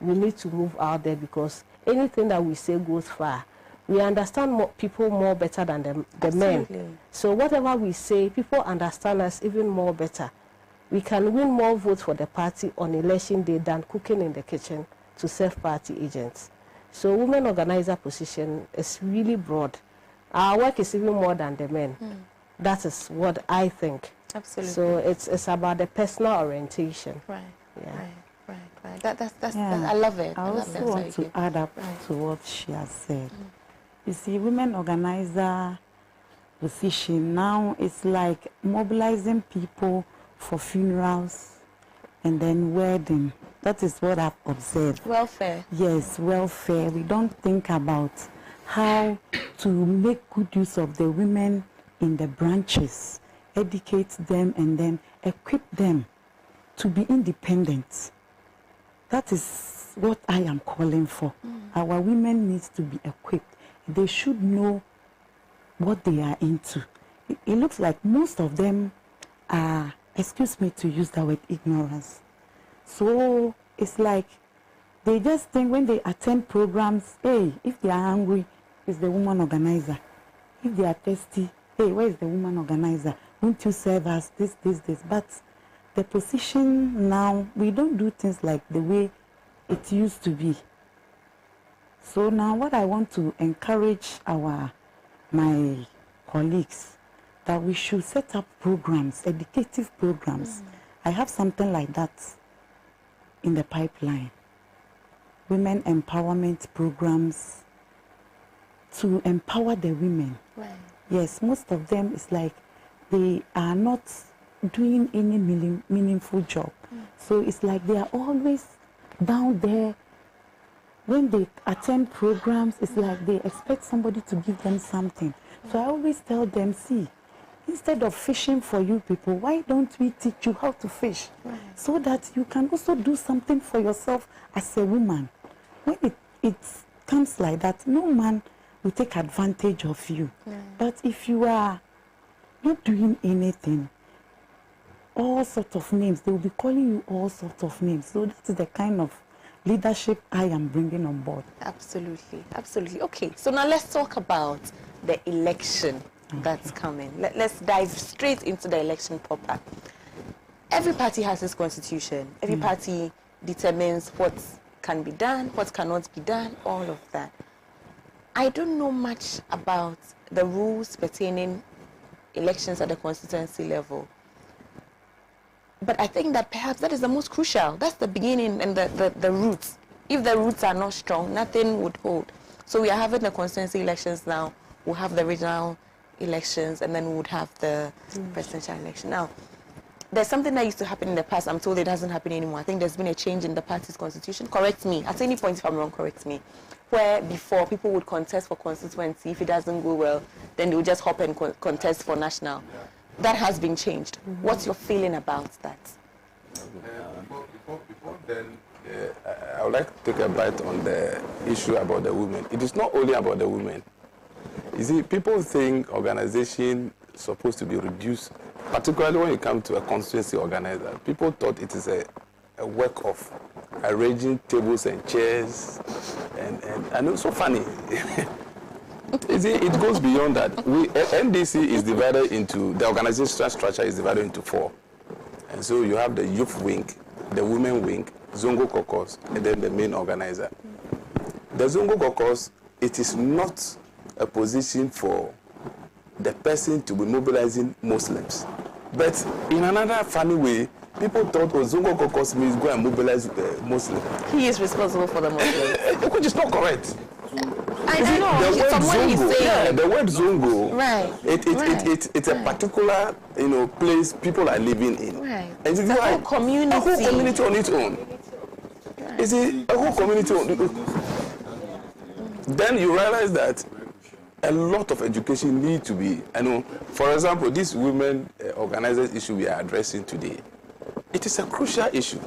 We need to move out there because anything that we say goes far. We understand people more better than the men. So whatever we say, people understand us even more better. We can win more votes for the party on election day than cooking in the kitchen to serve party agents. So women organizer position is really broad. Our work is even more than the men. That is what I think. Absolutely. So it's about the personal orientation. Right. Yeah. Right. I love it. I also want to add up to what she has said. You see, women organizer position now is like mobilizing people for funerals and then wedding. That is what I've observed. Welfare. Yes, welfare. We don't think about how to make good use of the women in the branches, educate them and then equip them to be independent. That is what I am calling for. Our women need to be equipped. They should know what they are into. It looks like most of them are, excuse me to use that word, ignorance. So it's like they just think when they attend programs, hey, if they are hungry, it's the woman organizer. If they are thirsty, hey, where is the woman organizer? Won't you serve us this? But the position now, we don't do things like the way it used to be. So now what I want to encourage my colleagues, that we should set up programs, educative programs. I have something like that in the pipeline. Women empowerment programs to empower the women. Right. Yes, most of them is like they are not doing any meaningful job. So it's like they are always down there. When they attend programs, it's like they expect somebody to give them something. So I always tell them, see, instead of fishing for you people, why don't we teach you how to fish? Right. So that you can also do something for yourself as a woman. When it comes like that, no man will take advantage of you. Right. But if you are not doing anything, all sorts of names, they will be calling you all sorts of names. So that's the kind of leadership I am bringing on board. Absolutely. Okay, so now let's talk about the election that's coming. Let's dive straight into the election proper. Every party has its constitution. Every party determines what can be done, what cannot be done, all of that. I don't know much about the rules pertaining elections at the constituency level. But I think that perhaps that is the most crucial. That's the beginning and the roots. If the roots are not strong, nothing would hold. So we are having the constituency elections now. We'll have the regional elections, and then we would have the presidential election. Now, there's something that used to happen in the past. I'm told it doesn't happen anymore. I think there's been a change in the party's constitution. Correct me. At any point, if I'm wrong, correct me. Where before people would contest for constituency. If it doesn't go well, then they would just hop and contest for national. That has been changed. What's your feeling about that? Before then, I would like to take a bite on the issue about the women. It is not only about the women. You see, people think organization is supposed to be reduced, particularly when it comes to a constituency organizer. People thought it is a work of arranging tables and chairs, and it's so funny. You see, it goes beyond that. NDC is divided into, the organizational structure is divided into 4. And so you have the youth wing, the women wing, Zongo caucus, and then the main organizer. The Zongo caucus, it is not a position for the person to be mobilizing Muslims. But in another funny way, people thought Zongo caucus means go and mobilize Muslims. He is responsible for the Muslims. Which is not correct. I know. From what he's saying. Yeah, the word Zongo, right. It's a particular place people are living in. Right. And it's a whole community. A whole community on its own. Right. You see, a whole community on its own. Then you realize that a lot of education needs to be, for example, this women organizers issue we are addressing today, it is a crucial issue.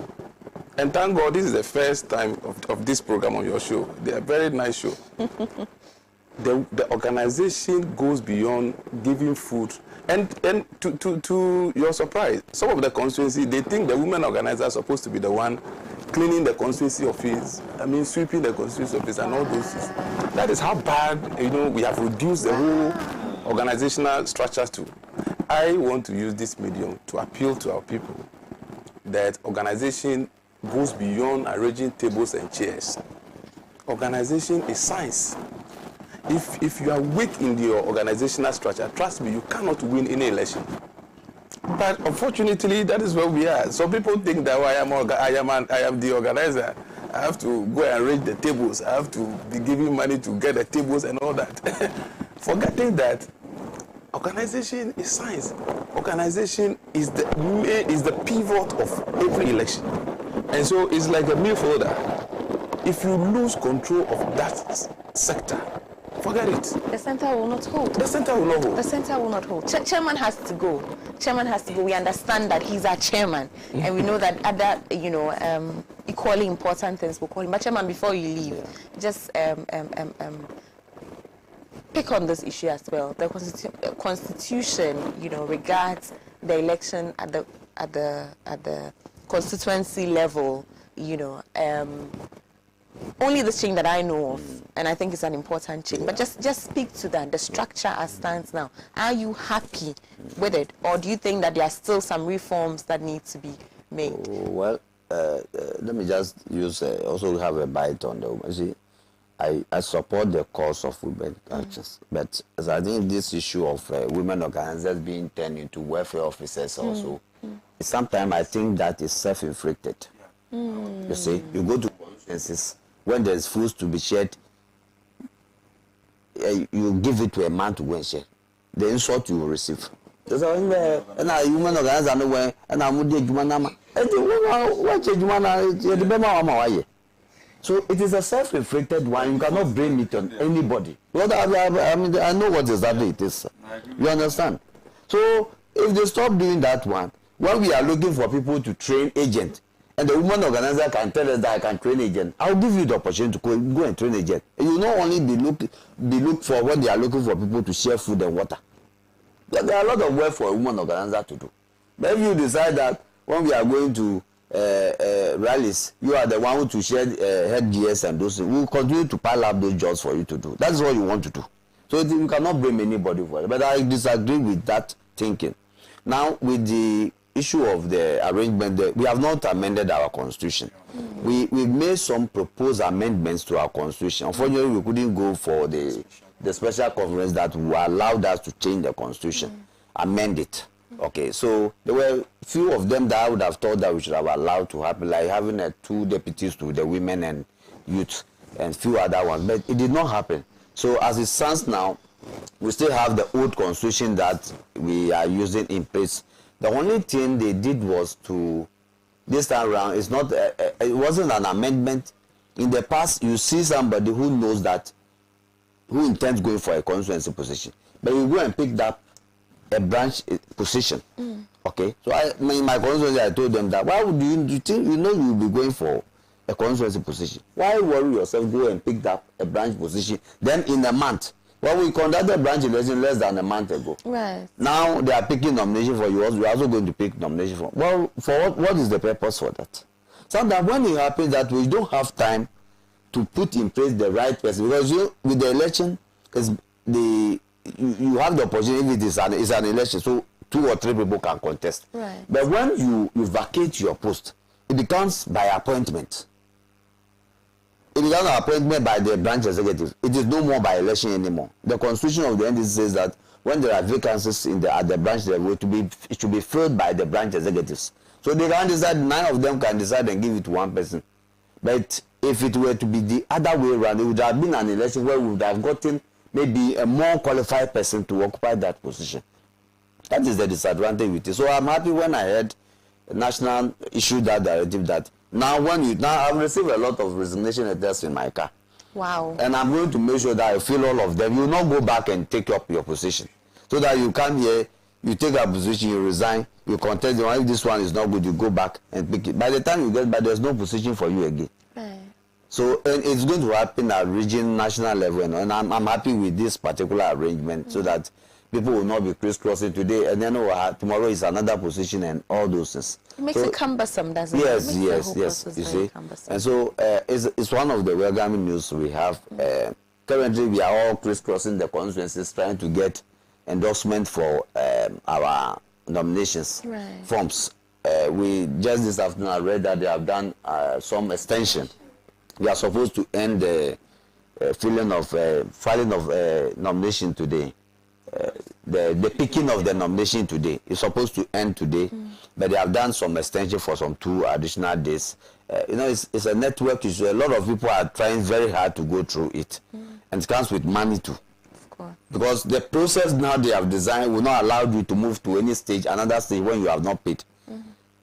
And thank God this is the first time of this program on your show. They are a very nice show. The organization goes beyond giving food. And to your surprise, some of the constituency, they think the women organizer are supposed to be the one cleaning the constituency office, sweeping the constituency office and all those things. That is how bad, we have reduced the whole organizational structures to. I want to use this medium to appeal to our people that organization goes beyond arranging tables and chairs. Organization is science. If you are weak in your organizational structure, trust me, you cannot win any election. But unfortunately, that is where we are. So people think that I am the organizer. I have to go and arrange the tables. I have to be giving money to get the tables and all that. Forgetting that organization is science. Organization is the pivot of every election. And so it's like a meal folder. If you lose control of that sector, forget it. The center will not hold. The center will not hold. The center will not hold. Chairman has to go. Chairman has to go. We understand that he's our chairman, and we know that other, equally important things will call him. But chairman, before you leave, just pick on this issue as well. The constitution, regards the election at the constituency level. Only this change that I know of, and I think it's an important change. But just speak to that, the structure as stands now. Are you happy with it, or do you think that there are still some reforms that need to be made? Well, let me just also have a bite on the women. See, I support the cause of women actions, but as I think this issue of women organizers being turned into welfare officers also, sometimes I think that is self-inflicted. You see, you go to conferences, when there's food to be shared, you give it to a man to go and share. The insult you will receive. So it is a self-inflicted one. You cannot blame it on anybody. Because I know what exactly it is. You understand? So if they stop doing that one, when we are looking for people to train agents, and the woman organizer can tell us that I can train agent, I'll give you the opportunity to go and train agent. And you not only be looked for when they are looking for people to share food and water. But there are a lot of work for a woman organizer to do. But if you decide that when we are going to rallies, you are the one who to share headgears and those things, we will continue to pile up those jobs for you to do. That is what you want to do. So you cannot blame anybody for it. But I disagree with that thinking. Now, with the issue of the arrangement, we have not amended our constitution. We made some proposed amendments to our constitution. Unfortunately, we couldn't go for the special conference that allowed us to change the constitution, amend it. Okay, so there were few of them that I would have thought that we should have allowed to happen, like having 2 deputies to the women and youth, and few other ones, but it did not happen. So as it stands now, we still have the old constitution that we are using in place. The only thing they did was to, this time around, it's not, it wasn't an amendment. In the past, you see somebody who knows that, who intends going for a constituency position, but you go and pick up a branch position. Okay, so in my constituency, I told them that, why would you think, you know, you'll be going for a constituency position? Why worry yourself, go and pick up a branch position, then in a month? Well, we conducted branch election less than a month ago. Right. Now they are picking nomination for you. We are also going to pick nomination for. Well, for what is the purpose for that? Sometimes when it happens that we don't have time to put in place the right person, because with the election, you have the opportunity. It is an election, so 2 or 3 people can contest. Right. But when you vacate your post, it becomes by appointment. It is not appointment by the branch executive. It is no more by election anymore. The constitution of the NDC says that when there are vacancies at the branch level, it should be filled by the branch executives. So they can decide, 9 of them can decide and give it to one person. But if it were to be the other way around, it would have been an election where we would have gotten maybe a more qualified person to occupy that position. That is the disadvantage with it. So I'm happy when I heard the national issue that directive that now I've received a lot of resignation letters in my car. Wow. And I'm going to make sure that I fill all of them. You will not go back and take up your position. So that you come here, you take a position, you resign, you contest, if this one is not good, you go back and pick it. By the time you get back, there's no position for you again. Right. So and it's going to happen at region, national level, and I'm happy with this particular arrangement so that people will not be crisscrossing today, and then tomorrow is another position and all those things. It makes it cumbersome, doesn't it? Yes. You see. And so it's one of the welcoming news we have. Currently, we are all crisscrossing the constituencies trying to get endorsement for our nominations forms. We just this afternoon I read that they have done some extension. We are supposed to end the filing of nomination today. The picking of the nomination today is supposed to end today, but they have done some extension for some 2 additional days. It's a network issue. A lot of people are trying very hard to go through it, and it comes with money too. Of course. Because the process now they have designed will not allow you to move to any stage, another stage when you have not paid.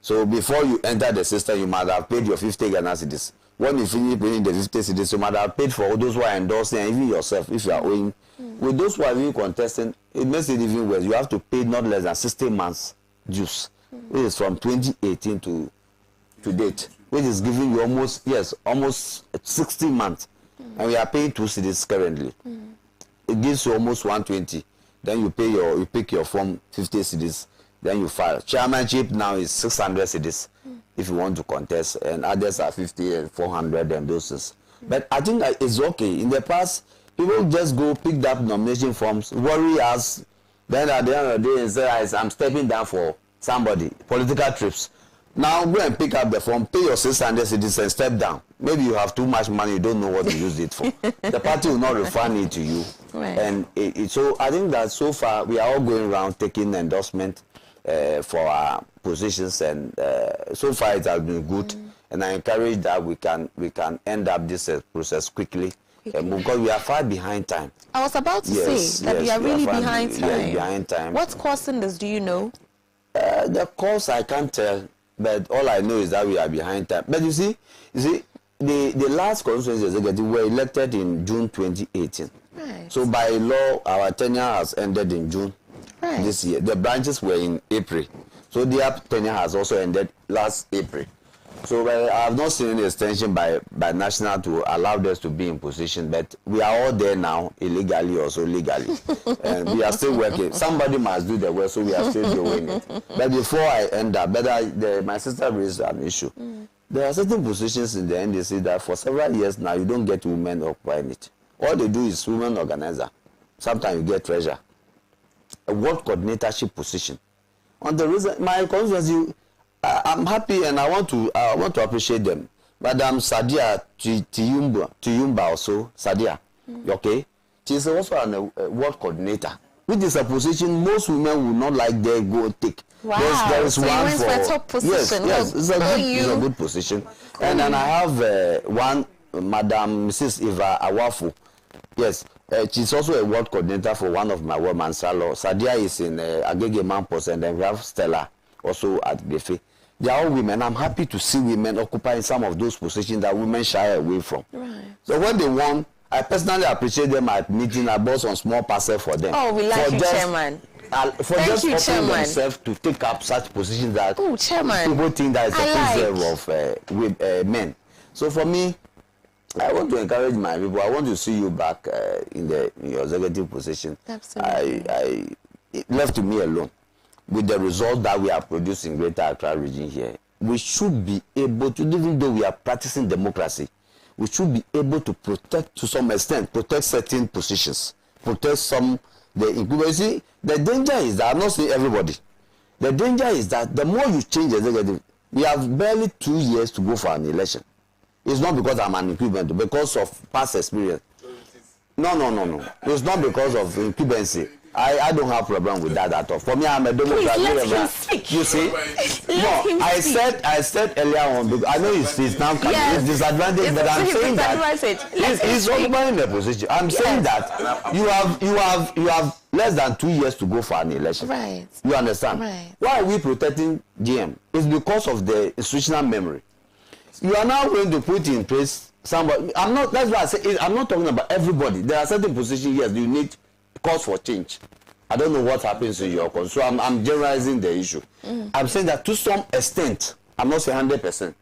So before you enter the system, you might have paid your 50 Ghana cedis. When you finish paying the 50 cedis, you might have paid for those who are endorsing, and even yourself, if you are owing. With those who are even contesting, it makes it even worse. You have to pay not less than 60 months dues, which is from 2018 to date, which is giving you almost 60 months. And we are paying 2 cedis currently. It gives you almost 120. Then you pick your form 50 cedis. Then you file. Chairmanship now is 600 cedis if you want to contest, and others are 50 and 400 and those things. But I think that it's okay. In the past, people just go pick up nomination forms, worry us, then at the end of the day say, I'm stepping down for somebody, political trips. Now go and pick up the form, pay your 600 cedis and step down. Maybe you have too much money, you don't know what to use it for. The party will not refund it to you. Right. And so I think that so far we are all going around taking endorsement for our positions, and so far it has been good. And I encourage that we can end up this process quickly. Because we are far behind time. I was about to say that we are really behind time. Yes, behind time. What's causing this? Do you know? The cause I can't tell, but all I know is that we are behind time. But you see, the last constituency executive were elected in June 2018. Right. So by law, our tenure has ended in June this year. The branches were in April. So their tenure has also ended last April. So I have not seen any extension by national to allow us to be in position, but we are all there now, illegally or so legally. And we are still working. Somebody must do the work, so we are still doing it. But before I end up, my sister raised an issue. There are certain positions in the NDC that for several years now, you don't get women occupying it. All they do is women organizer. Sometimes you get treasurer. A ward coordinatorship position. On the reason, my constituency, I'm happy and I want to appreciate them. Madam Sadia Tuyumba also, Sadia, okay? She's also a ward coordinator, which is a position most women would not like they go take. Wow, there is so one for a top position. Yes, it's a good position. And then I have one, Madam Mrs. Eva Awafu. Yes, she's also a ward coordinator for one of my ward, Mansalo. Sadia is in Agege Mampos, and then we have Stella also at Befe. They are all women. I'm happy to see women occupying some of those positions that women shy away from. Right. So when they won, I personally appreciate them at meeting. I bought some small parcel for them. Oh, we like you, Chairman. For just offering themselves to take up such positions that people think that it's a preserve of men. So for me, I want to encourage my people. I want to see you back in your executive position. Absolutely. I left to me alone. With the results that we are producing in Greater Accra region here, we should be able to, even though we are practicing democracy, we should be able to protect, to some extent, protect certain positions, protect some. You see, the danger is that, I'm not saying everybody, the danger is that the more you change executive, we have barely 2 years to go for an election. It's not because I'm an incumbent, because of past experience. No. It's not because of incumbency. I don't have problem with that at all. For me, I'm a Democrat. You see? No, I said earlier on, because I know it's now coming. Yes. It's disadvantage, but I'm saying that he's occupying the position. I'm saying that you have less than 2 years to go for an election. Right. You understand? Right. Why are we protecting GM? It's because of the institutional memory. You are now going to put in place somebody. That's why I say I'm not talking about everybody. There are certain positions, yes, you need cause for change. I don't know what happens in your country. So I'm generalizing the issue. I'm saying that to some extent, I'm not saying 100%,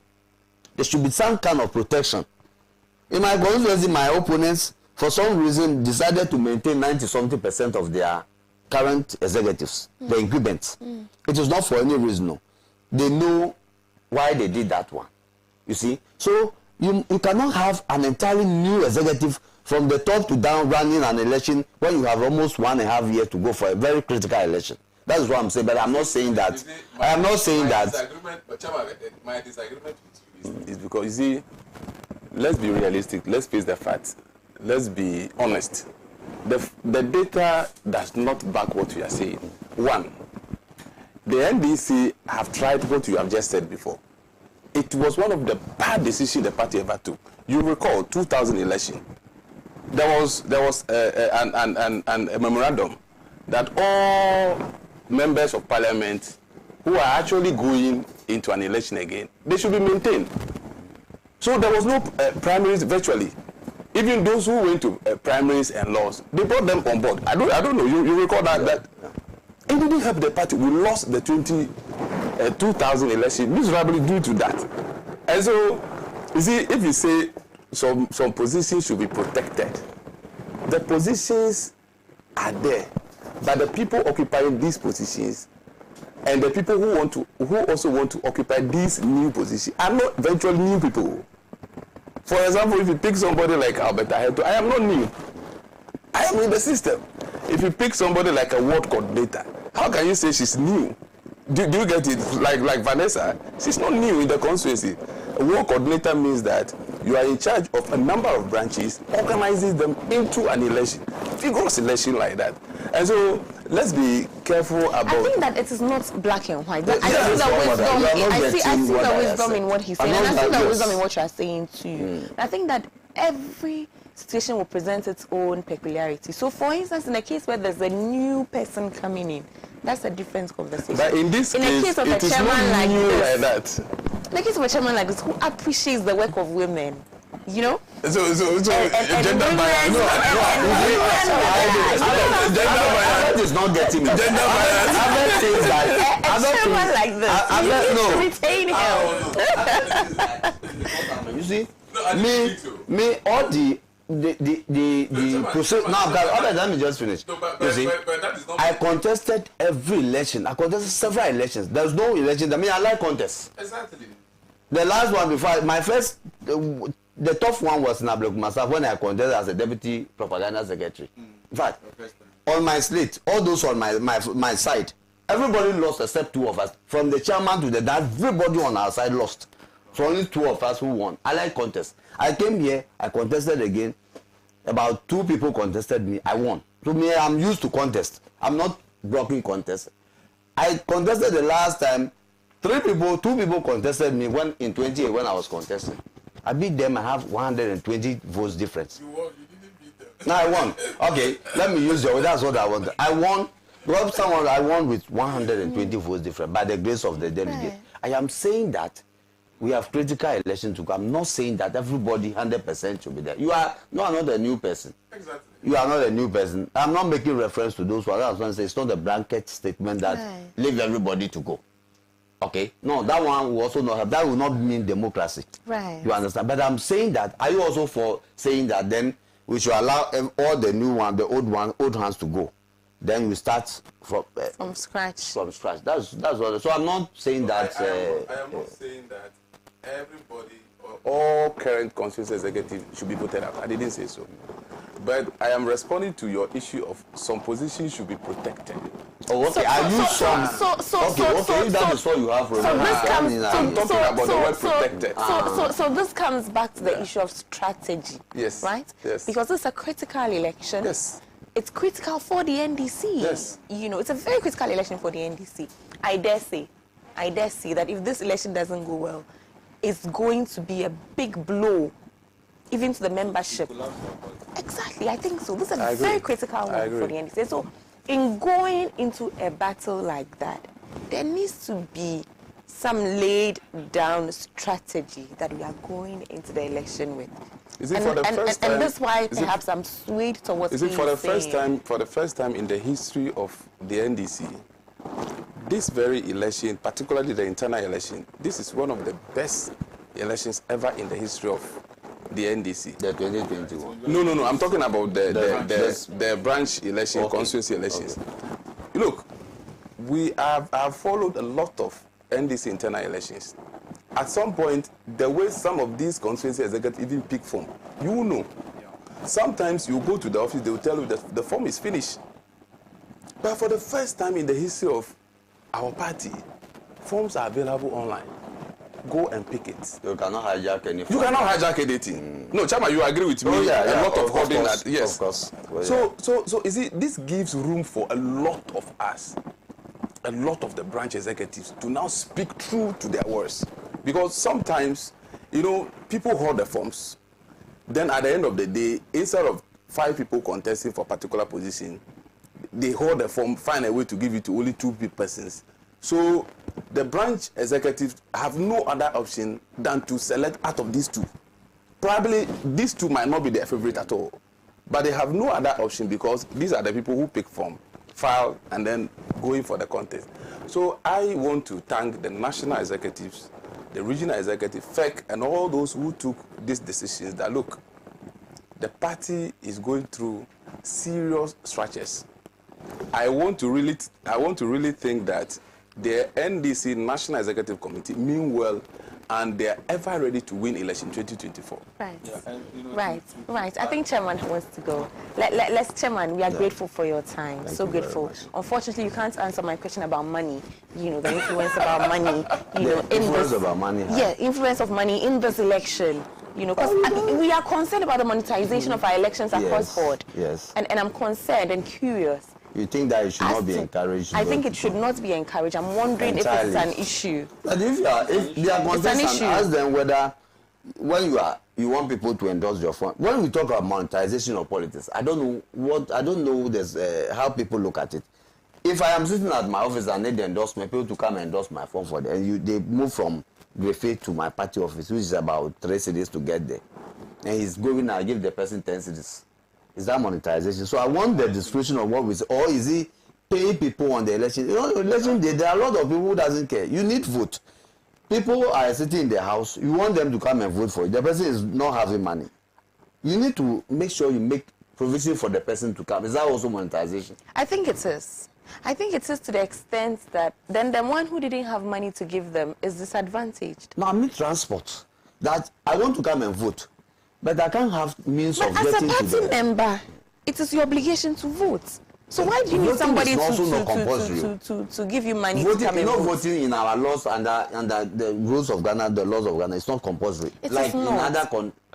there should be some kind of protection. In my constituency, my opponents, for some reason, decided to maintain 90-something% of their current executives, the incumbents. It is not for any reason. No. They know why they did that one. You see? So you cannot have an entirely new executive from the top to down running an election when you have almost 1.5 years to go for a very critical election. That is what I'm saying, but I'm not saying that. I am not saying that. My disagreement with you is because, you see, let's be realistic. Let's face the facts. Let's be honest. The data does not back what we are saying. One, the NDC have tried what you have just said before. It was one of the bad decisions the party ever took. You recall 2000 election. There was a memorandum that all members of parliament who are actually going into an election again, they should be maintained. So there was no primaries virtually. Even those who went to primaries and lost, they brought them on board. I don't know. You recall that it didn't help the party. We lost the 2000 election miserably due to that. And so, you see, if you say some positions should be protected, the positions are there, but the people occupying these positions and the people who also want to occupy these new positions are not virtually new people. For example, if you pick somebody like Aheto, I am not new. I am in the system. If you pick somebody like a ward coordinator, how can you say she's new? Do you get it? Like Vanessa, she's not new in the constituency. A ward coordinator means that you are in charge of a number of branches, organizing them into an election, vigorous election like that. And so let's be careful about. I think that it is not black and white. I see the wisdom in what he's saying, and I see the wisdom in what you are saying too. I think that every situation will present its own peculiarity. So, for instance, in a case where there's a new person coming in, that's a different conversation. But in this case, of it a is chairman not new like that. In the case of a chairman like this, who appreciates the work of women, you know? So gender bias. Gender bias is not getting me. Gender bias. Other things a chairman like this, you see, me all the process. Now, let me just finish. You see, I contested every election. I contested several elections. There's no election. I mean, I like contests. Exactly. The last one before my first, the tough one was in Abdul-Wahab when I contested as a deputy propaganda secretary. In fact, on my slate, all those on my side, everybody lost except two of us. From the chairman to the dad, everybody on our side lost. So only two of us who won. I like contests. I came here, I contested again. About 2 people contested me. I won. To me, I'm used to contest. I'm not blocking contests. I contested the last time. 2 people contested me in 20 when I was contesting. I beat them. I have 120 votes difference. You didn't beat them. Now I won. Okay, let me use your. That's what I want. I won. Well, I won with 120 votes different by the grace of the delegate. Right. I am saying that we have critical elections to come. I'm not saying that everybody 100% should be there. You are not a new person. Exactly. You are not a new person. I'm not making reference to those who are. I was going to say it's not a blanket statement that leave everybody to go. Okay? No, that one will also not have. That will not mean democracy. Right. You understand? But I'm saying that. Are you also for saying that then we should allow all the new one, the old hands to go? Then we start from scratch. From scratch. That's what. So I'm not saying that. I am not saying that everybody or all current constituency executive should be voted out. I didn't say so. But I am responding to your issue of some positions should be protected. Oh, okay. Are you some? Okay. If that is what you have for I'm talking about the word protected. So this comes back to the issue of strategy. Yes. Right? Yes. Because it's a critical election. Yes. It's critical for the NDC. Yes. You know, it's a very critical election for the NDC. I dare say that if this election doesn't go well, it's going to be a big blow even to the membership. Exactly, I think so. This is a very critical one for the NDC. So in going into a battle like that, there needs to be some laid down strategy that we are going into the election with. Is it for the first time? And that's why perhaps I'm swayed towards. Is it for the first time? For the first time in the history of the NDC, this very election, particularly the internal election, this is one of the best elections ever in the history of the NDC. The 2021. No. I'm talking about the branch election, constituency elections. Look, we have followed a lot of NDC internal elections. At some point, the way some of these constituency executives even pick form, you know. Sometimes you go to the office, they will tell you that the form is finished. But for the first time in the history of our party, forms are available online. Go and pick it. You cannot hijack any form. You cannot hijack anything. No, Chama, you agree with me? Oh, yeah, a lot of holding that. Yes. Of course. Well, so you see, this gives room for a lot of us, a lot of the branch executives to now speak true to their words. Because sometimes, you know, people hold the forms. Then at the end of the day, instead of 5 people contesting for a particular position, they hold the form, find a way to give it to only 2 persons. So the branch executives have no other option than to select out of these 2. Probably these 2 might not be their favorite at all. But they have no other option because these are the people who pick form, file, and then going for the contest. So I want to thank the national executives, the regional executive, FEC, and all those who took these decisions that, look, the party is going through serious stretches. I want to really think that the NDC National Executive Committee mean well, and they are ever ready to win election 2024. Right. Yeah. And, Right. I think Chairman wants to go. Let's, Chairman, we are grateful for your time. Thank so you grateful. very much. Unfortunately, you can't answer my question about money. You know, the influence about money. You know, influence about money. Yeah, influence of money in this election. You know, because we are concerned about the monetization of our elections across board. Yes. And I'm concerned and curious. You think that it should not be encouraged? I think it should not be encouraged. I'm wondering if it's an issue. But if they are contestant, ask them whether when you want people to endorse your fund. When we talk about monetization of politics, I don't know there's how people look at it. If I am sitting at my office and need the endorsement, people to come and endorse my fund for them, and they move from Grefe to my party office, which is about 3 cities to get there, and he's going, I give the person 10 cities. Is that monetization? So I want the description of what we say. Or is he paying people on the election? You know, election day, there are a lot of people who doesn't care. You need vote. People are sitting in their house. You want them to come and vote for you. The person is not having money. You need to make sure you make provision for the person to come. Is that also monetization? I think it is. I think it is to the extent that then the one who didn't have money to give them is disadvantaged. No, I mean transport. That I want to come and vote. But I can't have means of getting to the... But as a party member, it is your obligation to vote. So why do you need somebody to give you money voting, to come and not vote? Voting in our laws under the rules of Ghana, the laws of Ghana, it's not compulsory. It like is in not. other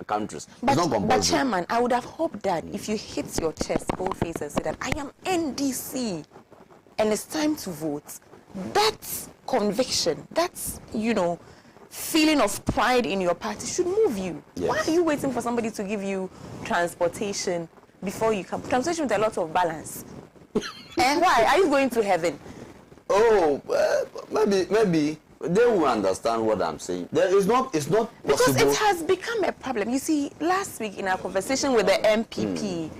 countries, But, it's not compulsory. But Chairman, I would have hoped that if you hit your chest, bold face, and say that I am NDC and it's time to vote, that conviction, that's, you know, feeling of pride in your party should move you. Yes. Why are you waiting for somebody to give you transportation before you come. Translation with a lot of balance. And why? Are you going to heaven? Oh, maybe they will understand what I'm saying. It's not possible. Because it has become a problem. You see, last week in our conversation with the MPP,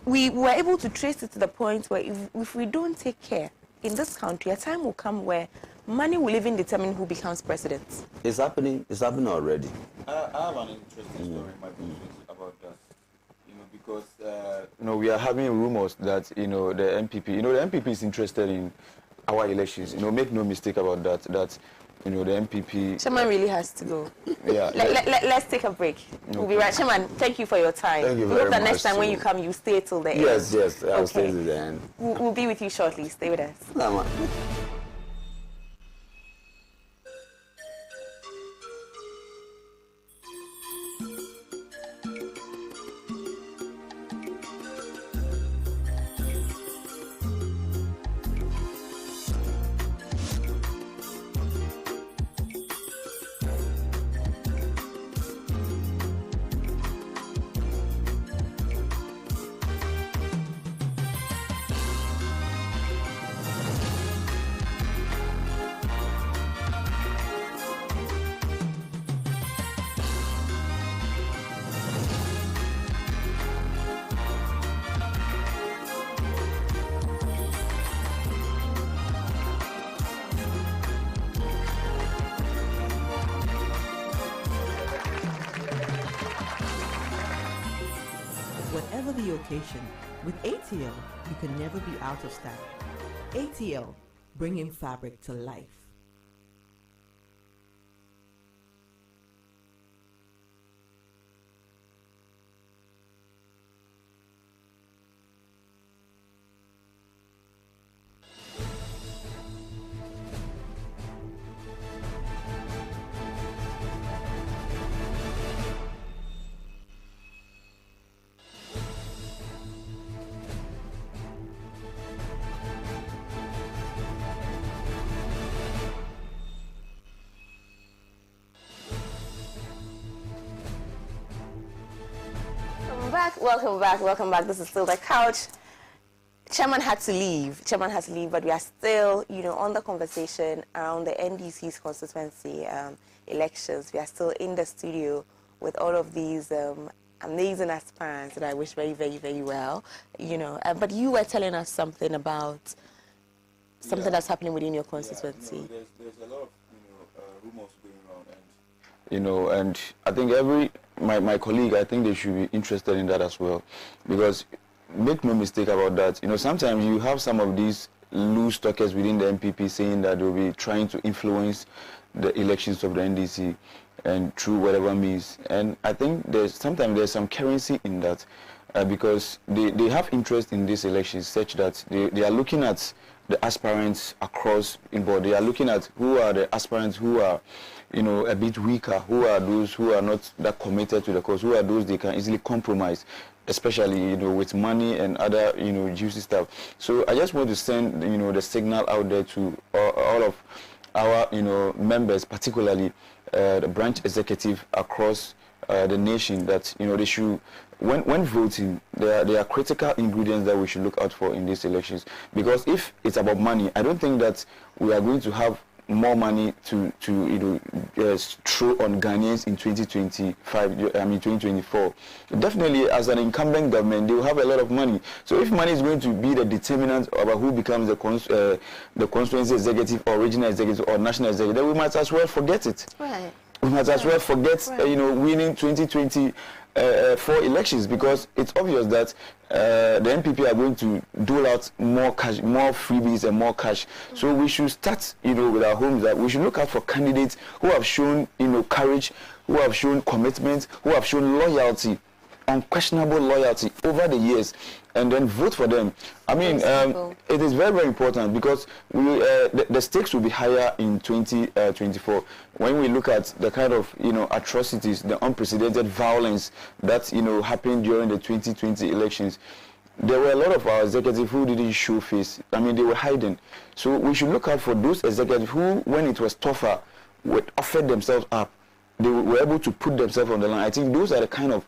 we were able to trace it to the point where if we don't take care in this country, a time will come where money will even determine who becomes president. It's happening already. I have an interesting story in my book about that. Because we are having rumors that the MPP, the MPP is interested in our elections. Make no mistake about that. That the MPP. Chairman really has to go. Yeah. Let's take a break. Okay. We'll be right. Chairman, thank you for your time. Thank you we very hope that much next time when you come, you stay till the end. Yes, I'll stay till the end. We'll be with you shortly. Stay with us. Whatever the occasion, with ATL, you can never be out of style. ATL, bringing fabric to life. Welcome back. This is still The Couch. Chairman had to leave, but we are still, on the conversation around the NDC's constituency elections. We are still in the studio with all of these amazing aspirants that I wish very, very, very well, but you were telling us something about something that's happening within your constituency. There's a lot of, rumors going around, and I think my colleague, I think they should be interested in that as well, because make no mistake about that. Sometimes you have some of these loose talkers within the MPP saying that they'll be trying to influence the elections of the NDC and through whatever means. And I think sometimes there's some currency in that because they have interest in these elections such that they are looking at the aspirants across in board. They are looking at who are the aspirants who are a bit weaker, who are those who are not that committed to the cause, who are those they can easily compromise, especially with money and other juicy stuff. So I just want to send the signal out there to all of our members, particularly the branch executive across the nation, that they should, when voting, there are critical ingredients that we should look out for in these elections. Because if it's about money, I don't think that we are going to have more money to throw on Ghanaians in 2024. Definitely, as an incumbent government, they will have a lot of money. So if money is going to be the determinant about who becomes the constituency executive or regional executive or national executive, then we might as well forget it. Right. We might as well forget, winning 2024 elections, because it's obvious that the NPP are going to dole out more cash, more freebies and more cash. So we should start, with our homes. That we should look out for candidates who have shown, courage, who have shown commitment, who have shown loyalty, unquestionable loyalty over the years, and then vote for them. I mean, it is very, very important, because the stakes will be higher in 2024 when we look at the kind of atrocities, the unprecedented violence that happened during the 2020 elections. There were a lot of our executives who didn't show face. I mean, they were hiding. So we should look out for those executives who, when it was tougher, would offer themselves up. they were able to put themselves on the line. I think those are the kind of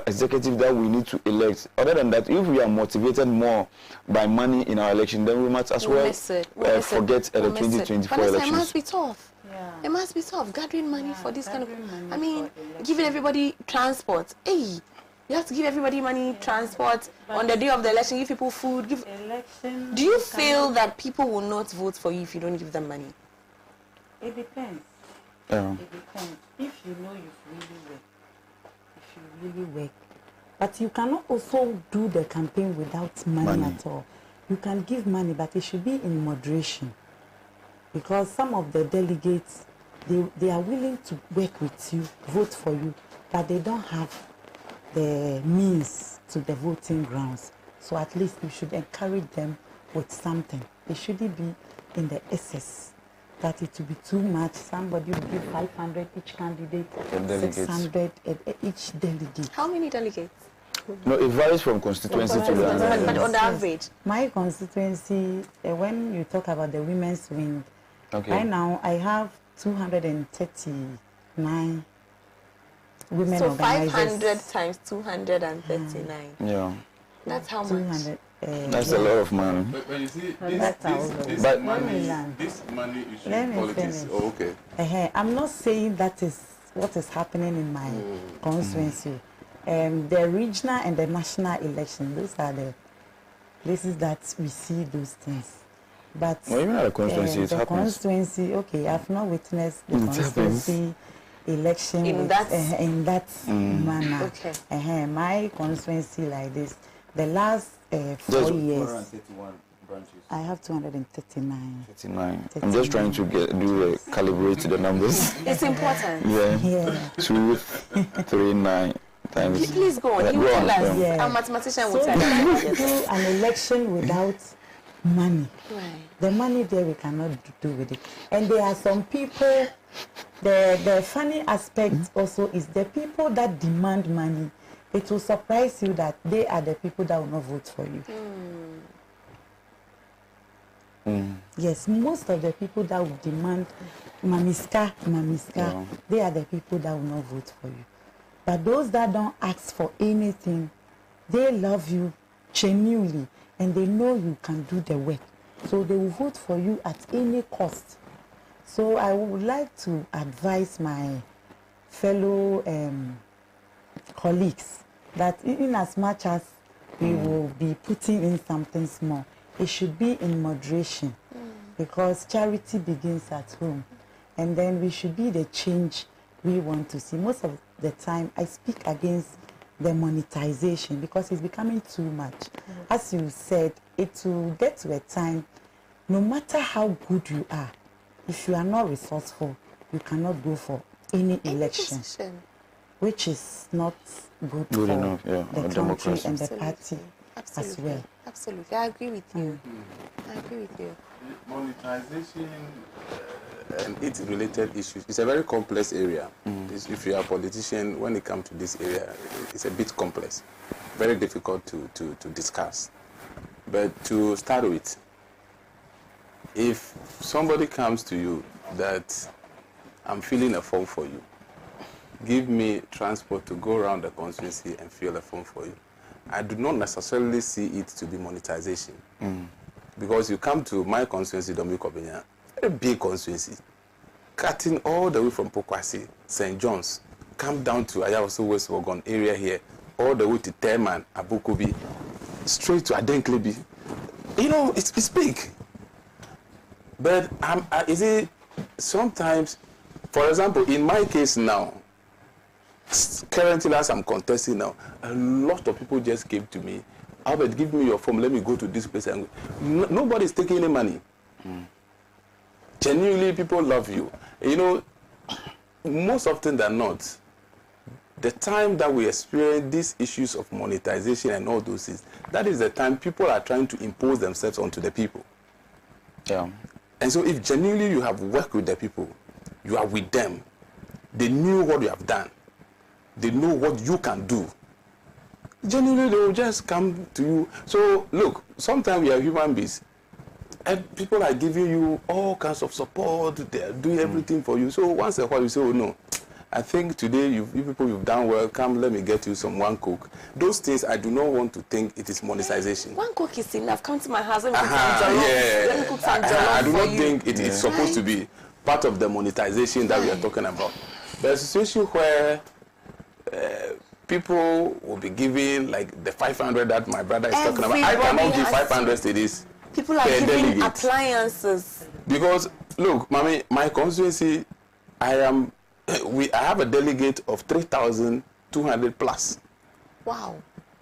executives that we need to elect. Other than that, if we are motivated more by money in our election, then we might as well forget the 2024 elections. It must be tough. Yeah. It must be tough gathering money for this kind of. I mean, giving everybody transport. Hey, you have to give everybody money, transport on the day of the election. Give people food. Do you feel that people will not vote for you if you don't give them money? It depends. Yeah. It depends. If you know you really work, but you cannot also do the campaign without money at all. You can give money, but it should be in moderation, because some of the delegates, they are willing to work with you, vote for you, but they don't have the means to the voting grounds. So at least you should encourage them with something. It shouldn't be in the excess that it will be too much. Somebody will give 500 each candidate, 600 each delegate. How many delegates? No, it varies from constituency to the but on the average. My constituency, when you talk about the women's wing, right now I have 239 women so organizers. 500 times 239. Yeah. That's how much? That's a lot of money. But you see, this money is politics. Oh, okay. I'm not saying that is what is happening in my constituency. The regional and the national election, those are the places that we see those things. But even at the constituency, it happens. Constituency, okay, I've not witnessed the constituency election in that manner. Okay. My constituency like this, the last 4 years, I have 239. 39. I'm just trying to calibrate the numbers. It's important. Yeah. 239 times. Please go on. You tell us. A mathematician will tell us. Do an election without money. Right. The money there we cannot do with it. And there are some people. The funny aspect also is the people that demand money. It will surprise you that they are the people that will not vote for you. Yes, most of the people that will demand mamiska, they are the people that will not vote for you. But those that don't ask for anything, they love you genuinely and they know you can do the work. So they will vote for you at any cost. So I would like to advise my fellow colleagues that in as much as we will be putting in something small, it should be in moderation, because charity begins at home, and then we should be the change we want to see. Most of the time I speak against the monetization because it's becoming too much. As you said, it will get to a time, no matter how good you are, if you are not resourceful, you cannot go for any election, which is not good for enough, the country and the party as well. Absolutely, I agree with you. I agree with you. Monetization and its related issues, it's a very complex area. If you are a politician, when it comes to this area, it's a bit complex, very difficult to discuss. But to start with, if somebody comes to you that I'm filling a form for you, give me transport to go around the constituency and fill a form for you, I do not necessarily see it to be monetization. Because you come to my constituency, Dominic, a big constituency, cutting all the way from Pokwasi, St. John's, come down to Ayawaso West Wagon area here, all the way to Teman, Abukubi, straight to Adenklebi. You know, it's big. But is it sometimes, for example, in my case now, currently as I'm contesting now, a lot of people just came to me, Albert, give me your form, let me go to this place. And nobody's taking any money. Genuinely, people love you. You know, most often than not, the time that we experience these issues of monetization and all those things, that is the time people are trying to impose themselves onto the people. Yeah. And so if genuinely you have worked with the people, you are with them, they knew what you have done, they know what you can do, genuinely they will just come to you. So look, sometimes we are human beings, and people are giving you all kinds of support, they are doing everything for you. So once in a while you say, oh no, I think today you people you've done well. Come, let me get you some one coke. Those things I do not want to think it is monetization. One coke is enough. Come to my house. Let me cook some jollof. Yeah. Let me cook some jollof I do not for you. think it is supposed to be part of the monetization that we are talking about. There's a situation where people will be giving like the 500 that my brother is talking about. I cannot give 500 cedis. People are giving appliances. Because look, mommy, my constituency, I have a delegate of 3,200 plus. Wow.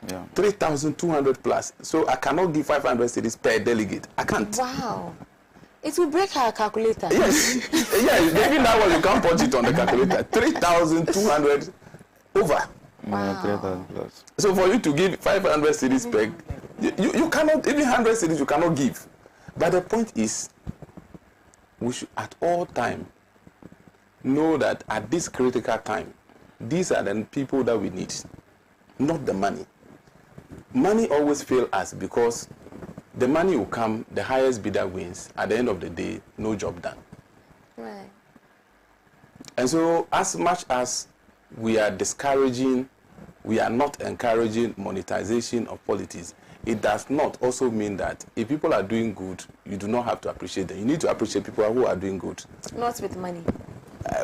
Yeah. 3,200 plus. So I cannot give 500 cedis per delegate. I can't. Wow. It will break our calculator. Yes. Yes. Maybe that one you can't put it on the calculator. 3,200 over. Wow. 3,000 plus. So for you to give 500 cedis per, you cannot, even 100 cedis you cannot give. But the point is, we should at all time know that at this critical time, these are the people that we need, not the money. Money always fails us because the money will come, the highest bidder wins. At the end of the day, no job done. Right. And so as much as we are discouraging, we are not encouraging monetization of politics, it does not also mean that if people are doing good, you do not have to appreciate them. You need to appreciate people who are doing good. Not with money.